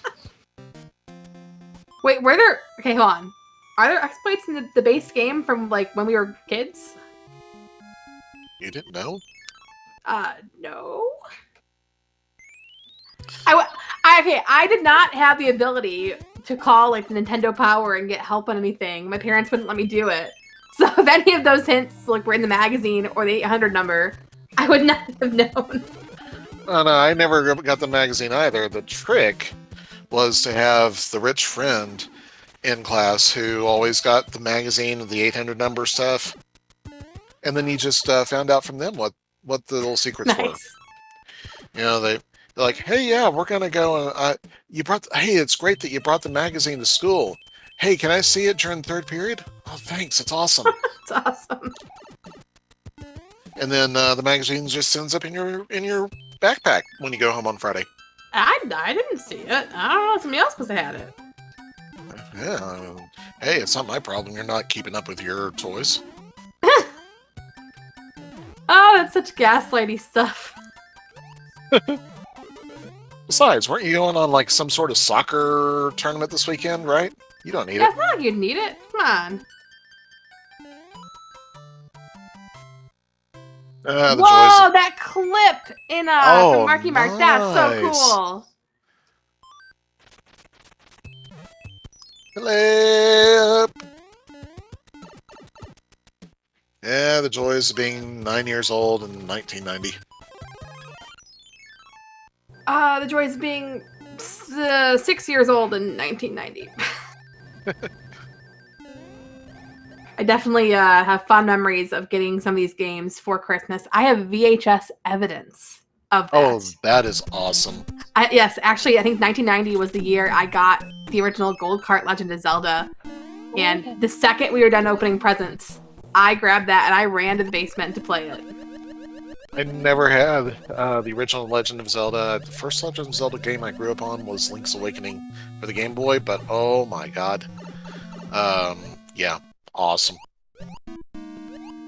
Wait, were there... Okay, hold on. Are there exploits in the base game from, like, when we were kids? You didn't know? No. I did not have the ability to call, like, Nintendo Power and get help on anything. My parents wouldn't let me do it. So if any of those hints, like, were in the magazine or the 800 number, I would not have known. Oh, no, I never got the magazine either. The trick was to have the rich friend in class who always got the magazine and the 800 number stuff. And then you just found out from them what the little secrets were. You know, they're like, hey, yeah, we're going to go. Hey, it's great that you brought the magazine to school. Hey, can I see it during third period? Oh, thanks. It's awesome. It's awesome. And then the magazine just ends up in your backpack when you go home on Friday. I didn't see it. I don't know. Somebody else must have had it. Yeah. Hey, it's not my problem. You're not keeping up with your toys. Oh, that's such gaslighty stuff. Besides, weren't you going on like some sort of soccer tournament this weekend, right? You don't need it. It's not like you'd need it. Come on. The Whoa, that clip in from Marky Mark. Nice. That's so cool. Clip. Yeah, the joys of being 9 years old in 1990. The joys of being 6 years old in 1990. I definitely have fond memories of getting some of these games for Christmas. I have VHS evidence of that. Oh, that is awesome. Yes, actually, I think 1990 was the year I got the original Gold Cart Legend of Zelda. And the second we were done opening presents, I grabbed that and I ran to the basement to play it. I never had the original Legend of Zelda. The first Legend of Zelda game I grew up on was Link's Awakening for the Game Boy, but oh my god. Yeah, awesome.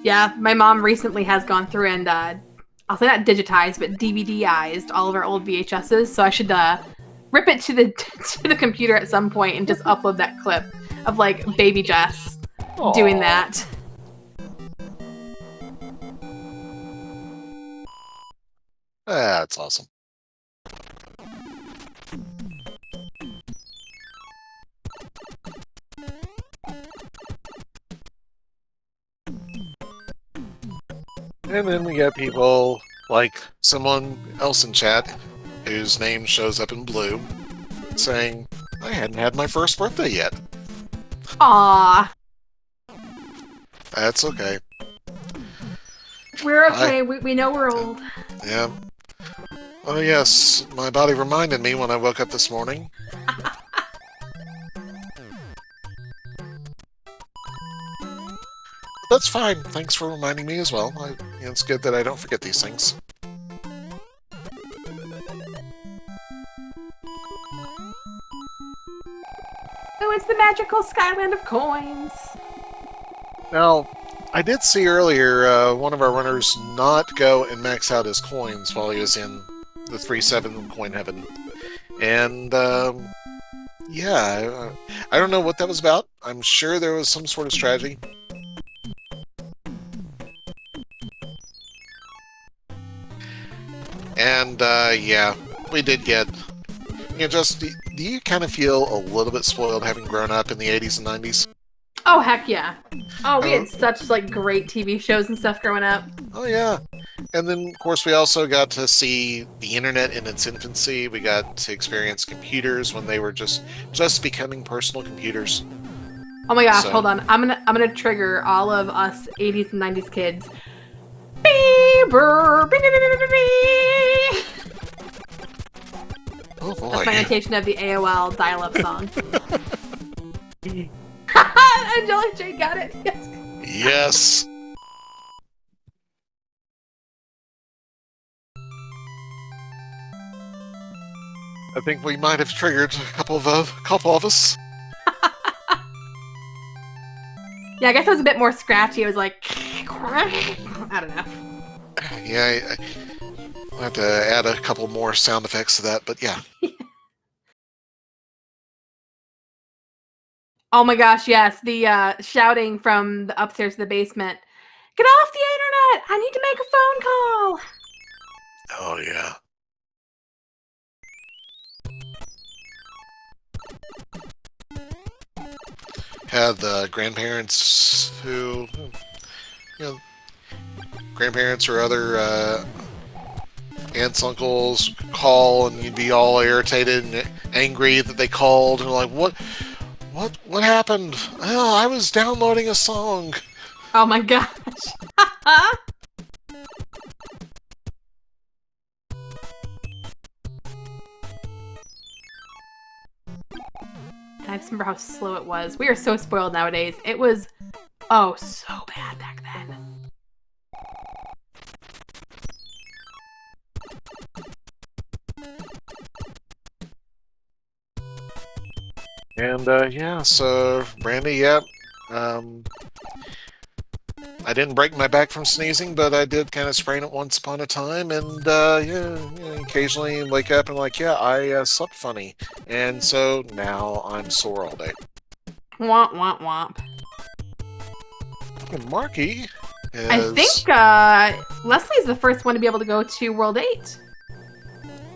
Yeah, my mom recently has gone through and, I'll say not digitized, but DVDized all of our old VHSs, so I should rip it to the to the computer at some point and just upload that clip of, like, baby Jess doing that. That's awesome. And then we got people like someone else in chat whose name shows up in blue, saying, I hadn't had my first birthday yet. Aw. That's okay. We're okay. We know we're old. Yeah. Oh yes, my body reminded me when I woke up this morning. That's fine. Thanks for reminding me as well. It's good that I don't forget these things. Oh, it's the magical Skyland of coins. Now, I did see earlier one of our runners not go and max out his coins while he was in the 3-7 coin heaven. And, yeah, I don't know what that was about. I'm sure there was some sort of strategy. And, yeah, we did get... do you kind of feel a little bit spoiled having grown up in the 80s and 90s? Oh, heck yeah. Oh, we had such, like, great TV shows and stuff growing up. Oh, yeah. And then, of course, we also got to see the internet in its infancy. We got to experience computers when they were just becoming personal computers. Oh my gosh, hold on. I'm gonna trigger all of us 80s and 90s kids. Oh boy. That's my imitation of the AOL dial-up song. Angelic Jade got it. Yes. Yes. I think we might have triggered a couple of us. Yeah, I guess it was a bit more scratchy. It was like, I don't know. Yeah, I'll have to add a couple more sound effects to that, but yeah. Oh my gosh, yes. The shouting from the upstairs to the basement. Get off the internet! I need to make a phone call! Oh, yeah. Had the grandparents who, grandparents or other aunts, uncles call, and you'd be all irritated and angry that they called, and like, what happened? Oh, I was downloading a song. Oh my gosh. I just remember how slow it was. We are so spoiled nowadays. It was, oh, so bad back then. And, yeah, so, Brandy, yep. I didn't break my back from sneezing, but I did kind of sprain it once upon a time, and, yeah, occasionally wake up and like, yeah, I slept funny. And so, now I'm sore all day. Womp, womp, womp. And Marky is... I think, Leslie's the first one to be able to go to World 8.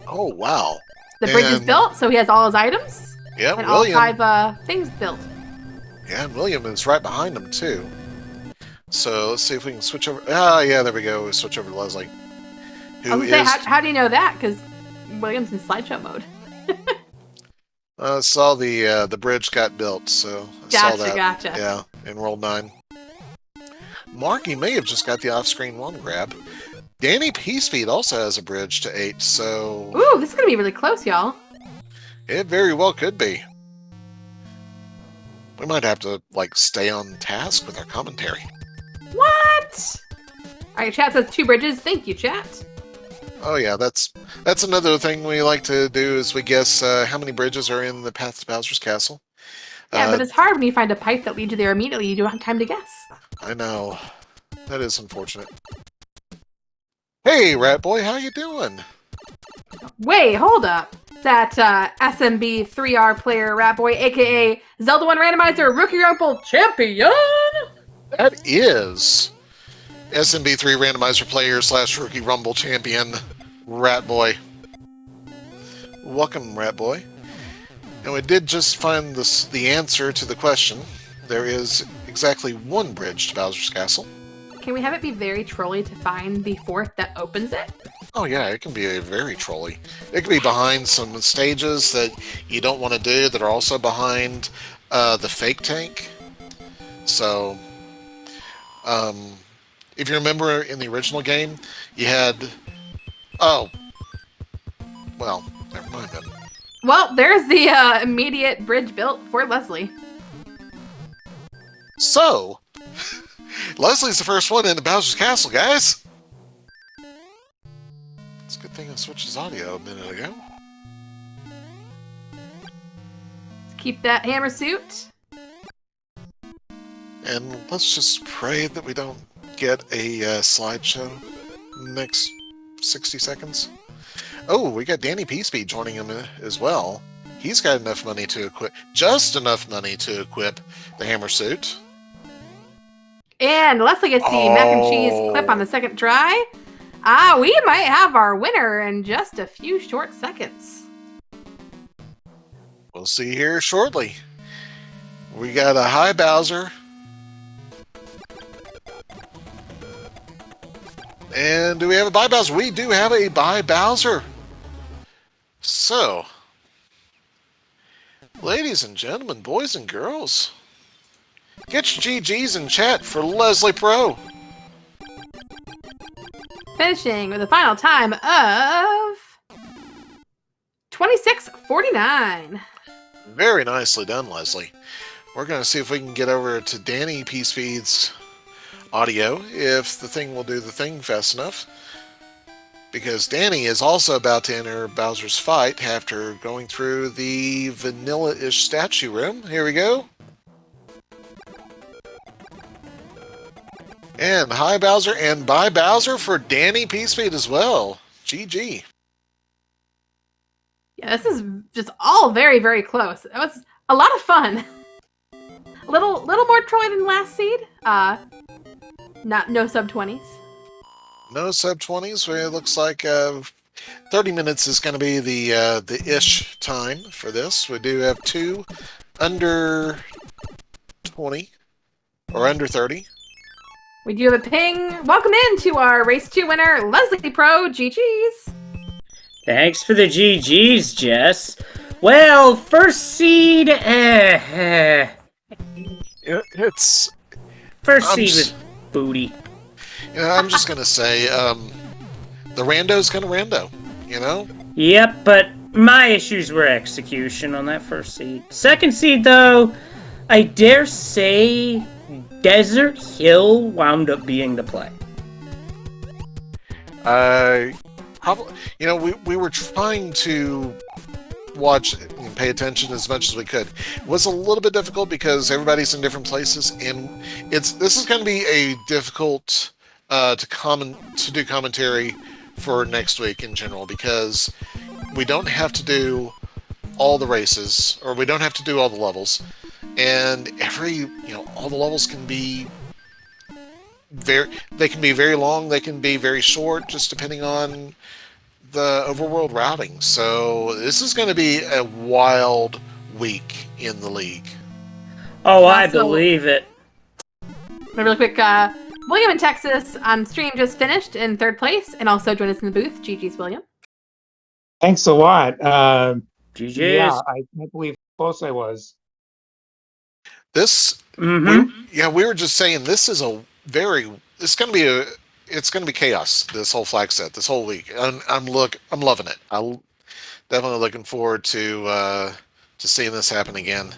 Oh, wow. The bridge is built, so he has all his items. Yeah, and William. all 5 things built. Yeah, and William is right behind him, too. So, let's see if we can switch over... Ah, yeah, there we go. We switch over to Leslie. I was going to say, how do you know that? Because William's in slideshow mode. Saw the bridge got built, so I saw that. Gotcha. Yeah, in World 9. Marky may have just got the off-screen one grab. Danny P-Speed also has a bridge to 8, so... Ooh, this is going to be really close, y'all. It very well could be. We might have to, like, stay on task with our commentary. What? Alright, chat says 2 bridges. Thank you, chat. Oh yeah, that's another thing we like to do is we guess how many bridges are in the path to Bowser's Castle. Yeah, but it's hard when you find a pipe that leads you there immediately. You don't have time to guess. I know. That is unfortunate. Hey, Rat Boy, how you doing? Wait, hold up. That SMB3R player, Rat Boy, aka Zelda 1 Randomizer Rookie Rumble Champion! That is SMB3 Randomizer player / Rookie Rumble Champion, Rat Boy. Welcome, Rat Boy. And we did just find the answer to the question. There is exactly 1 bridge to Bowser's Castle. Can we have it be very trolly to find the 4th that opens it? Oh yeah, it can be very trolly. It can be behind some stages that you don't want to do that are also behind the fake tank. So, um, if you remember in the original game, you had... Oh, well, never mind then. Well, there's the immediate bridge built for Leslie. So, Leslie's the first one into Bowser's Castle, guys! It's a good thing I switched his audio a minute ago. Keep that hammer suit. And let's just pray that we don't get a slideshow next 60 seconds. Oh, we got Danny Peaspeed joining him as well. He's got enough money to equip, just enough money to equip the hammer suit. And Leslie gets the mac and cheese clip on the second try. We might have our winner in just a few short seconds. We'll see here shortly. We got a high Bowser. And do we have a bye Bowser? We do have a bye Bowser. So, ladies and gentlemen, boys and girls, get your GGs in chat for Leslie Pro. Finishing with a final time of 26:49. Very nicely done, Leslie. We're going to see if we can get over to Danny Peaspeed's audio, if the thing will do the thing fast enough. Because Danny is also about to enter Bowser's fight after going through the vanilla-ish statue room. Here we go. And hi Bowser, and bye Bowser for Danny Peaspeed as well. GG. Yeah, this is just all very, very close. It was a lot of fun. A little more Troy than last seed. No sub-20s. No sub-20s. Well, it looks like 30 minutes is going to be the ish time for this. We do have two under 20 or under 30. We do have a ping. Welcome in to our Race 2 winner, Leslie Pro. GG's. Thanks for the GG's, Jess. Well, first seed, It's... First seed was booty. You know, I'm just going to say, the Rando's going to Rando, you know? Yep, but my issues were execution on that first seed. Second seed, though, I dare say Desert Hill wound up being the play. Probably, you know, we were trying to watch and pay attention as much as we could. It was a little bit difficult because everybody's in different places, and this is going to be a difficult to do commentary for next week in general, because we don't have to do all the races, or we don't have to do all the levels, and all the levels can be they can be very long, they can be very short, just depending on the overworld routing. So this is going to be a wild week in the league. Oh, I believe it. Really quick, William in Texas on stream just finished in third place, and also joined us in the booth. GG's, William. Thanks a lot. GG's. Yeah, I can't believe how close I was. This, Mm-hmm. we were just saying, this is it's going to be chaos. This whole flag set, this whole week. I'm loving it. I'm definitely looking forward to seeing this happen again.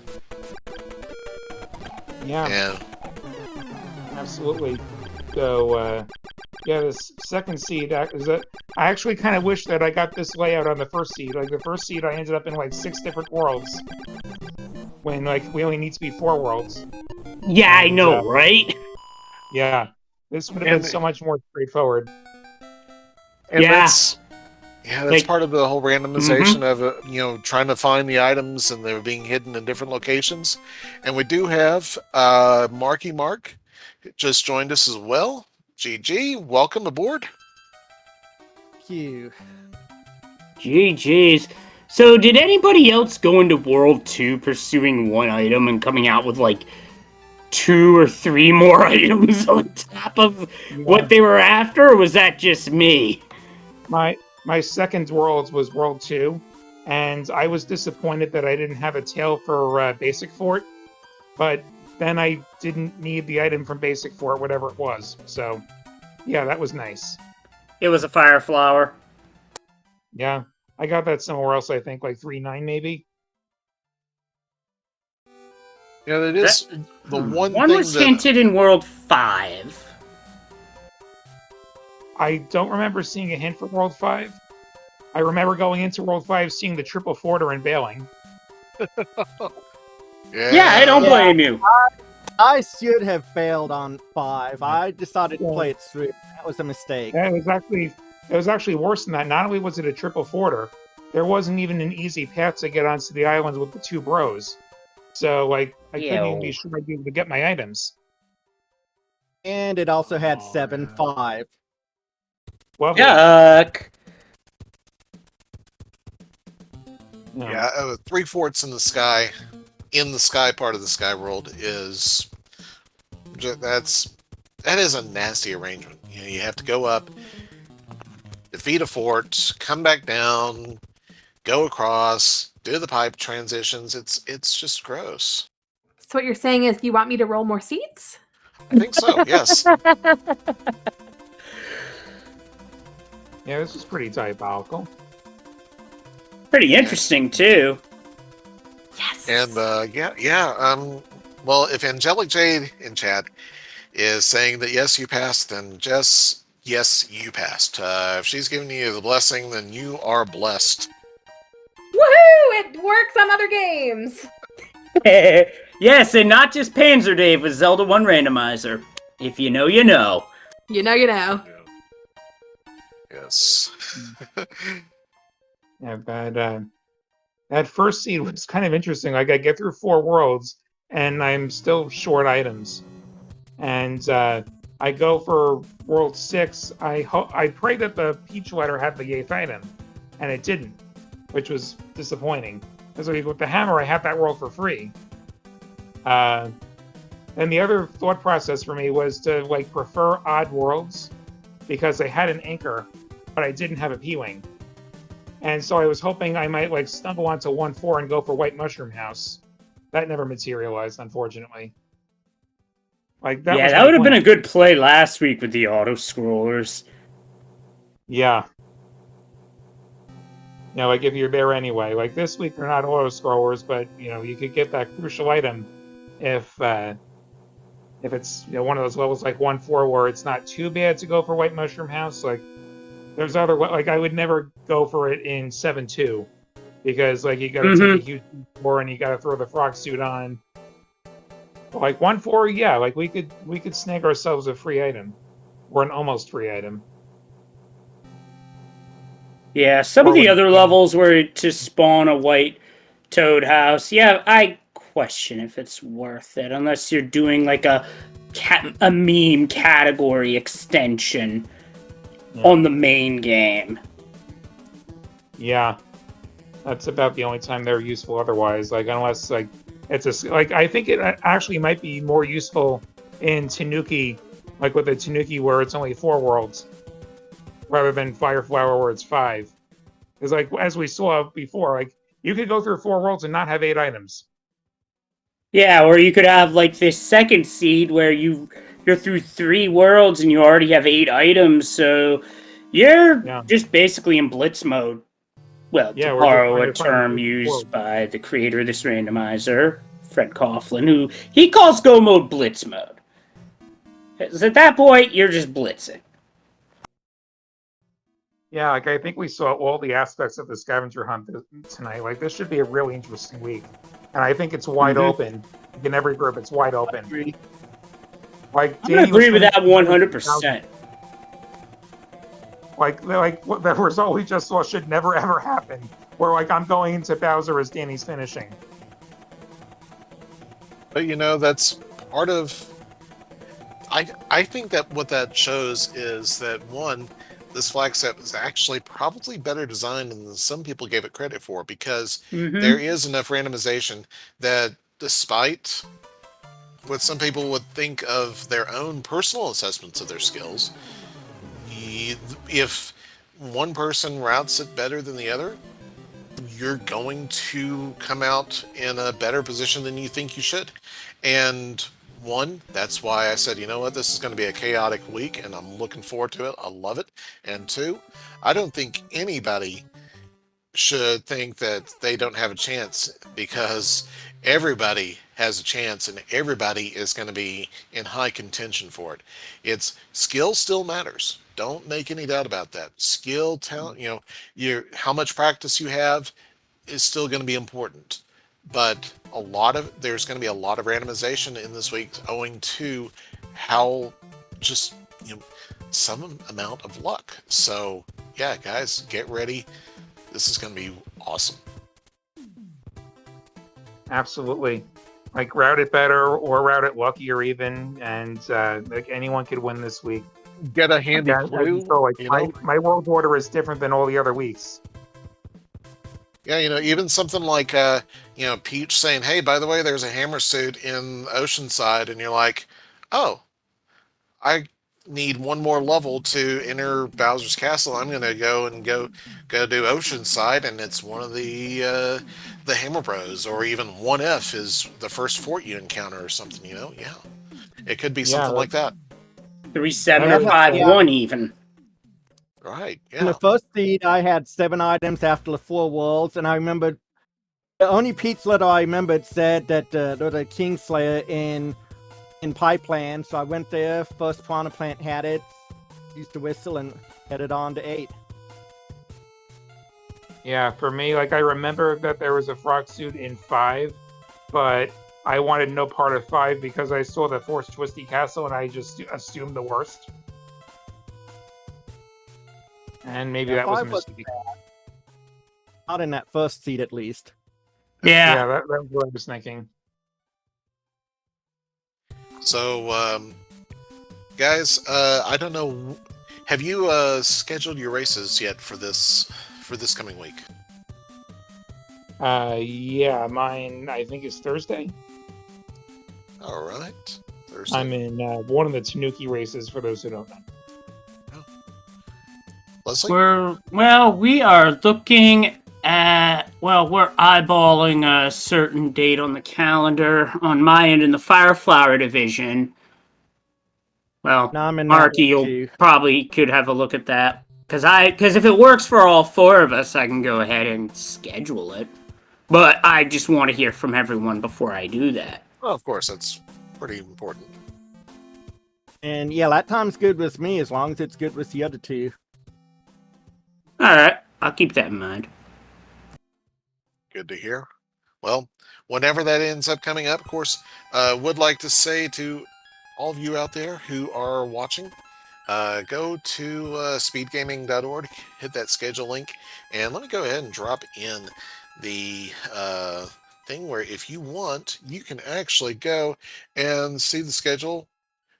Yeah, And absolutely. So, yeah, this second seed I actually kind of wish that I got this layout on the first seed. Like the first seed, I ended up in like 6 different worlds, when like we only need to be 4 worlds. Yeah, I know, right? Yeah, this would have been so much more straightforward. And Yeah. that's Like- part of the whole randomization of trying to find the items, and they're being hidden in different locations. And we do have Marky Mark just joined us as well. GG, welcome aboard. Thank you. GG's. So, did anybody else go into World 2 pursuing one item and coming out with like 2 or 3 more items on top of what they were after, or was that just me? My second Worlds was World 2, and I was disappointed that I didn't have a tail for Basic Fort, but then I didn't need the item from Basic Fort, whatever it was. So, yeah, that was nice. It was a fire flower. Yeah, I got that somewhere else, I think, like 3.9 maybe. Yeah, that is the one One thing was that hinted in World 5. I don't remember seeing a hint for World 5. I remember going into World 5 seeing the triple forter and bailing. Yeah, I don't blame you. I should have failed on 5. I decided to play it through. That was a mistake. Yeah, it was actually worse than that. Not only was it a triple forter, there wasn't even an easy path to get onto the islands with the two bros. So, like, I couldn't even be sure I'd be able to get my items. And it also had 7-5. Lovely. Yuck. No. yeah, 3/4 in the sky part of the sky world is that is a nasty arrangement. You know, you have to go up, defeat a fort, come back down, go across, do the pipe transitions. It's just gross. So what you're saying is you want me to roll more seats? I think so. Yes. Yeah, this is pretty diabolical. Pretty interesting, too. Yes. And well, if Angelic Jade in chat is saying that yes, you passed, then Jess, yes, you passed. If she's giving you the blessing, then you are blessed. Woohoo! It works on other games. Yes, and not just Panzer Dave with Zelda 1 Randomizer. If you know, you know. You know, you know. Yes. Yeah, but that first seed was kind of interesting. Like, I get through 4 worlds, and I'm still short items. And I go for World 6. I pray that the Peach letter had the 8th item, and it didn't, which was disappointing. Because with the hammer, I had that world for free. And the other thought process for me was to like prefer odd worlds because I had an anchor, but I didn't have a P-wing. And so I was hoping I might like stumble onto 1-4 and go for White Mushroom House. That never materialized, unfortunately. Like that. Yeah, was that my would have been plan. a good play last week with the auto scrollers. Yeah. You know, like if you're there anyway. Like this week they're not auto scrollers, but you know, you could get that crucial item if it's, you know, one of those levels like 1-4 where it's not too bad to go for White Mushroom House. Like there's other, like I would never go for it in 7-2 because like you gotta take a huge war and you gotta throw the frog suit on. But, like 1-4, yeah, like we could snag ourselves a free item. Or an almost free item. Yeah, some of the other levels were to spawn a white toad house. Yeah, I question if it's worth it unless you're doing like a meme category extension on the main game. Yeah, that's about the only time they're useful. Otherwise, like unless like it's a like I think it actually might be more useful in Tanuki, like with the Tanuki where it's only 4 worlds, rather than Fireflower where it's 5. Because like as we saw before, like you could go through 4 worlds and not have 8 items. Yeah, or you could have like this second seed where you're through 3 worlds and you already have 8 items, so you're just basically in blitz mode. Well, to borrow a term used by the creator of this randomizer, Fred Coughlin, who he calls go mode blitz mode. Because at that point, you're just blitzing. Yeah, like I think we saw all the aspects of the scavenger hunt tonight. Like this should be a really interesting week, and I think it's wide open. In every group, it's wide open. Like I'm gonna agree with that 100%. Like the result we just saw should never ever happen. Where like I'm going into Bowser as Danny's finishing. But you know, that's part of. I think that what that shows is that one, this flag set was actually probably better designed than some people gave it credit for, because there is enough randomization that despite what some people would think of their own personal assessments of their skills, if one person routes it better than the other, you're going to come out in a better position than you think you should. And one, that's why I said, you know what, this is going to be a chaotic week, and I'm looking forward to it. I love it. And two, I don't think anybody should think that they don't have a chance, because everybody has a chance and everybody is going to be in high contention for it. It's skill still matters. Don't make any doubt about that. Skill, talent, your how much practice you have is still going to be important. But there's going to be a lot of randomization in this week owing to how just some amount of luck. So yeah, guys, get ready. This is going to be awesome. Absolutely. Like, route it better or route it luckier even, and like anyone could win this week. Get a handy clue. My world order is different than all the other weeks. Yeah, even something like Peach saying, "Hey, by the way, there's a hammer suit in Oceanside," and you're like, "Oh, I need one more level to enter Bowser's Castle. I'm gonna go do Oceanside, and it's one of the Hammer Bros, or even 1F is the first fort you encounter, or something. Yeah, it could be something like that. 3, 7, or 5, 1 even. Right. Yeah. In the first seed, I had 7 items after the 4 worlds, and I remembered the only pizza letter I remembered said that there was a Kingslayer in Pipeland, so I went there. First Piranha Plant had it, used the whistle, and headed on to 8. Yeah, for me, like, I remember that there was a frog suit in 5, but I wanted no part of 5 because I saw the Force Twisty Castle and I just assumed the worst. And maybe that was a mistake. Not in that first seed, at least. Yeah, that's what I was thinking. So, guys, I don't know. Have you scheduled your races yet for this coming week? Yeah, mine I think is Thursday. All right, Thursday. I'm in one of the Tanuki races. For those who don't know. Leslie? We are looking at, we're eyeballing a certain date on the calendar on my end in the Fireflower division. Well, Marky, you'll probably could have a look at that. Because if it works for all 4 of us, I can go ahead and schedule it. But I just want to hear from everyone before I do that. Well, of course, that's pretty important. And yeah, that time's good with me as long as it's good with the other 2. Alright, I'll keep that in mind. Good to hear. Well, whenever that ends up coming up, of course, would like to say to all of you out there who are watching, go to speedgaming.org, hit that schedule link, and let me go ahead and drop in the thing where if you want, you can actually go and see the schedule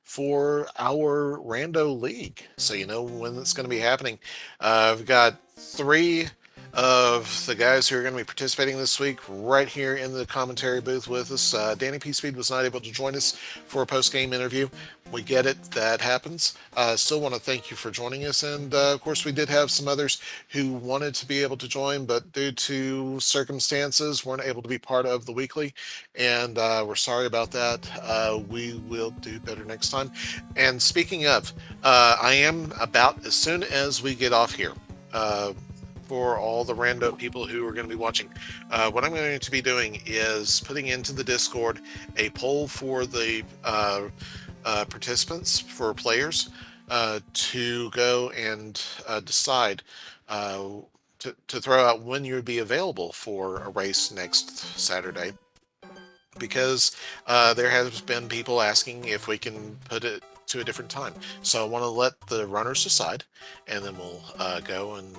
for our Rando League, so you know when it's going to be happening. We've got 3 of the guys who are going to be participating this week right here in the commentary booth with us. Danny P. Speed was not able to join us for a post-game interview. We get it, that happens. Still want to thank you for joining us, and of course we did have some others who wanted to be able to join, but due to circumstances weren't able to be part of the weekly, and we're sorry about that. We will do better next time. And speaking of, I am about, as soon as we get off here, for all the Rando people who are going to be watching, what I'm going to be doing is putting into the Discord a poll for the participants, for players, to go and decide to throw out when you would be available for a race next Saturday. Because there has been people asking if we can put it to a different time. So I want to let the runners decide, and then we'll go and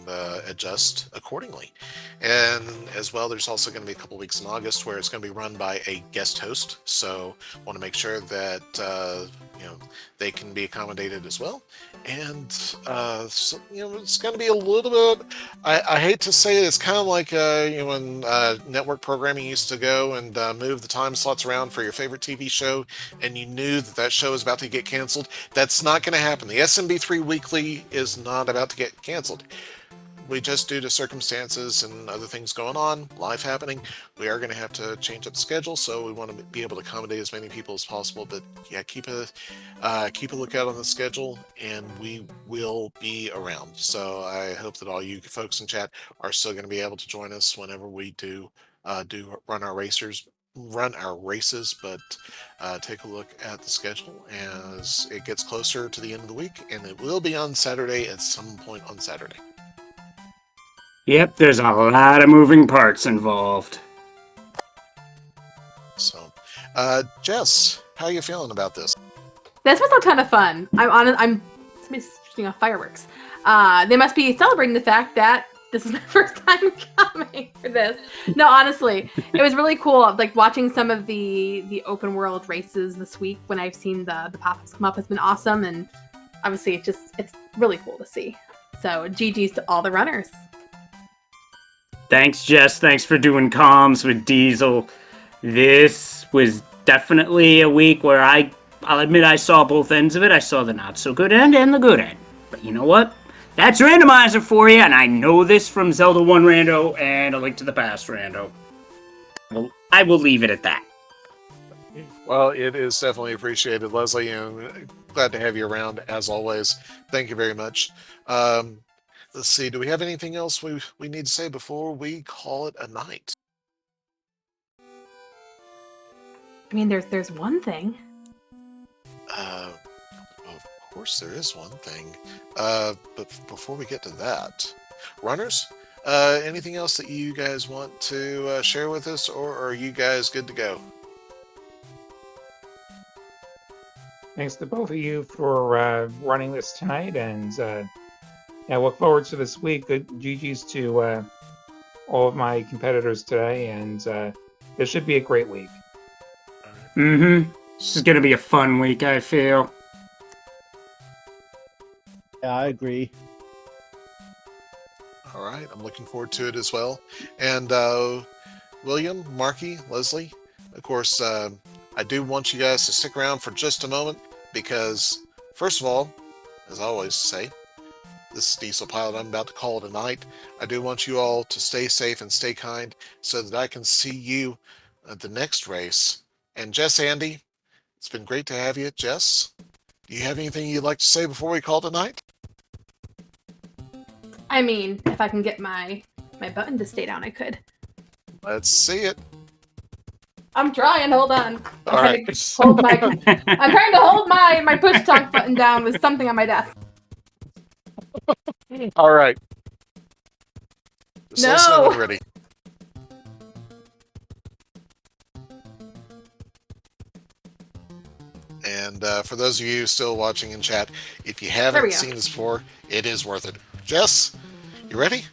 adjust accordingly. And as well, there's also going to be a couple weeks in August where it's going to be run by a guest host. So I want to make sure that they can be accommodated as well. And so, it's going to be a little bit. I hate to say it. It's kind of like when network programming used to go and move the time slots around for your favorite TV show, and you knew that show was about to get canceled canceled. That's not going to happen. The SMB3 Weekly is not about to get canceled. We just, due to circumstances and other things going on, life happening, we are going to have to change up the schedule. So we want to be able to accommodate as many people as possible. But yeah, keep a lookout on the schedule, and we will be around. So I hope that all you folks in chat are still going to be able to join us whenever we do run our races. But take a look at the schedule as it gets closer to the end of the week, and it will be on Saturday at some point on Saturday. Yep, there's a lot of moving parts involved. So, Jess, how are you feeling about this? This was a ton of fun. I'm shooting off fireworks. They must be celebrating the fact that this is my first time coming for this. No, honestly, it was really cool. Like watching some of the open world races this week when I've seen the pop-ups come up has been awesome, and obviously it's really cool to see. So GG's to all the runners. Thanks, Jess. Thanks for doing comms with Diesel. This was definitely a week where I'll admit I saw both ends of it. I saw the not so good end and the good end. But you know what? That's Randomizer for you, and I know this from Zelda 1 Rando and A Link to the Past Rando. Well, I will leave it at that. Well, it is definitely appreciated, Leslie, and glad to have you around as always. Thank you very much. Let's see, do we have anything else we need to say before we call it a night? I mean, there's one thing. Of course there is one thing. But before we get to that, runners, anything else that you guys want to share with us, or are you guys good to go? Thanks to both of you for running this tonight, and yeah, look forward to this week. Good GG's to all of my competitors today, and this should be a great week. Mm-hmm. This is going to be a fun week, I feel. Yeah, I agree. All right, I'm looking forward to it as well. And William, Marky, Leslie, of course, I do want you guys to stick around for just a moment because, first of all, as I always say, this is Diesel Pilot. I'm about to call it a night. I do want you all to stay safe and stay kind so that I can see you at the next race. And Jess, Andy, it's been great to have you. Jess, do you have anything you'd like to say before we call it a night? I mean, if I can get my button to stay down, I could. Let's see it. I'm trying. Hold on. All right. I'm trying to hold my push talk button down with something on my desk. All right. Just let us know when No. you're ready. And for those of you still watching in chat, if you There we haven't go. seen this before, it is worth it. Jess, you ready?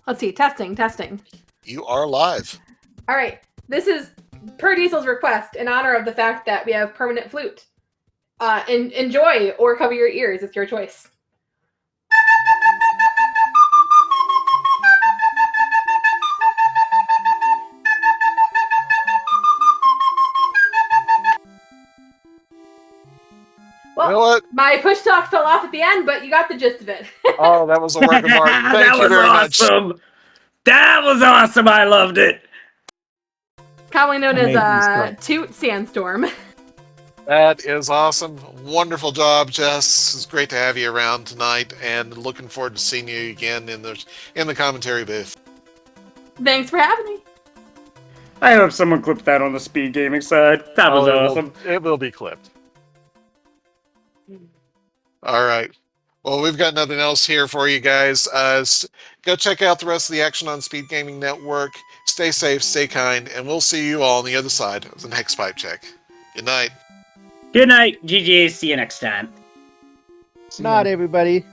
Let's see. Testing. You are live. All right. This is per Diesel's request in honor of the fact that we have permanent flute. Enjoy or cover your ears. It's your choice. Well, You know what? my push talk fell off at the end, but you got the gist of it. Oh, that was a work of art. Thank you very much. Awesome. That was awesome. I loved it. Commonly known Amazing as stuff. Toot Sandstorm. That is awesome. Wonderful job, Jess. It's great to have you around tonight, and looking forward to seeing you again in the commentary booth. Thanks for having me. I hope someone clipped that on the SpeedGaming side. That was awesome. It will be clipped. All right. Well, we've got nothing else here for you guys. Go check out the rest of the action on Speed Gaming Network. Stay safe, stay kind, and we'll see you all on the other side of the next pipe check. Good night. Good night, GG. See you next time. See ya. Not everybody.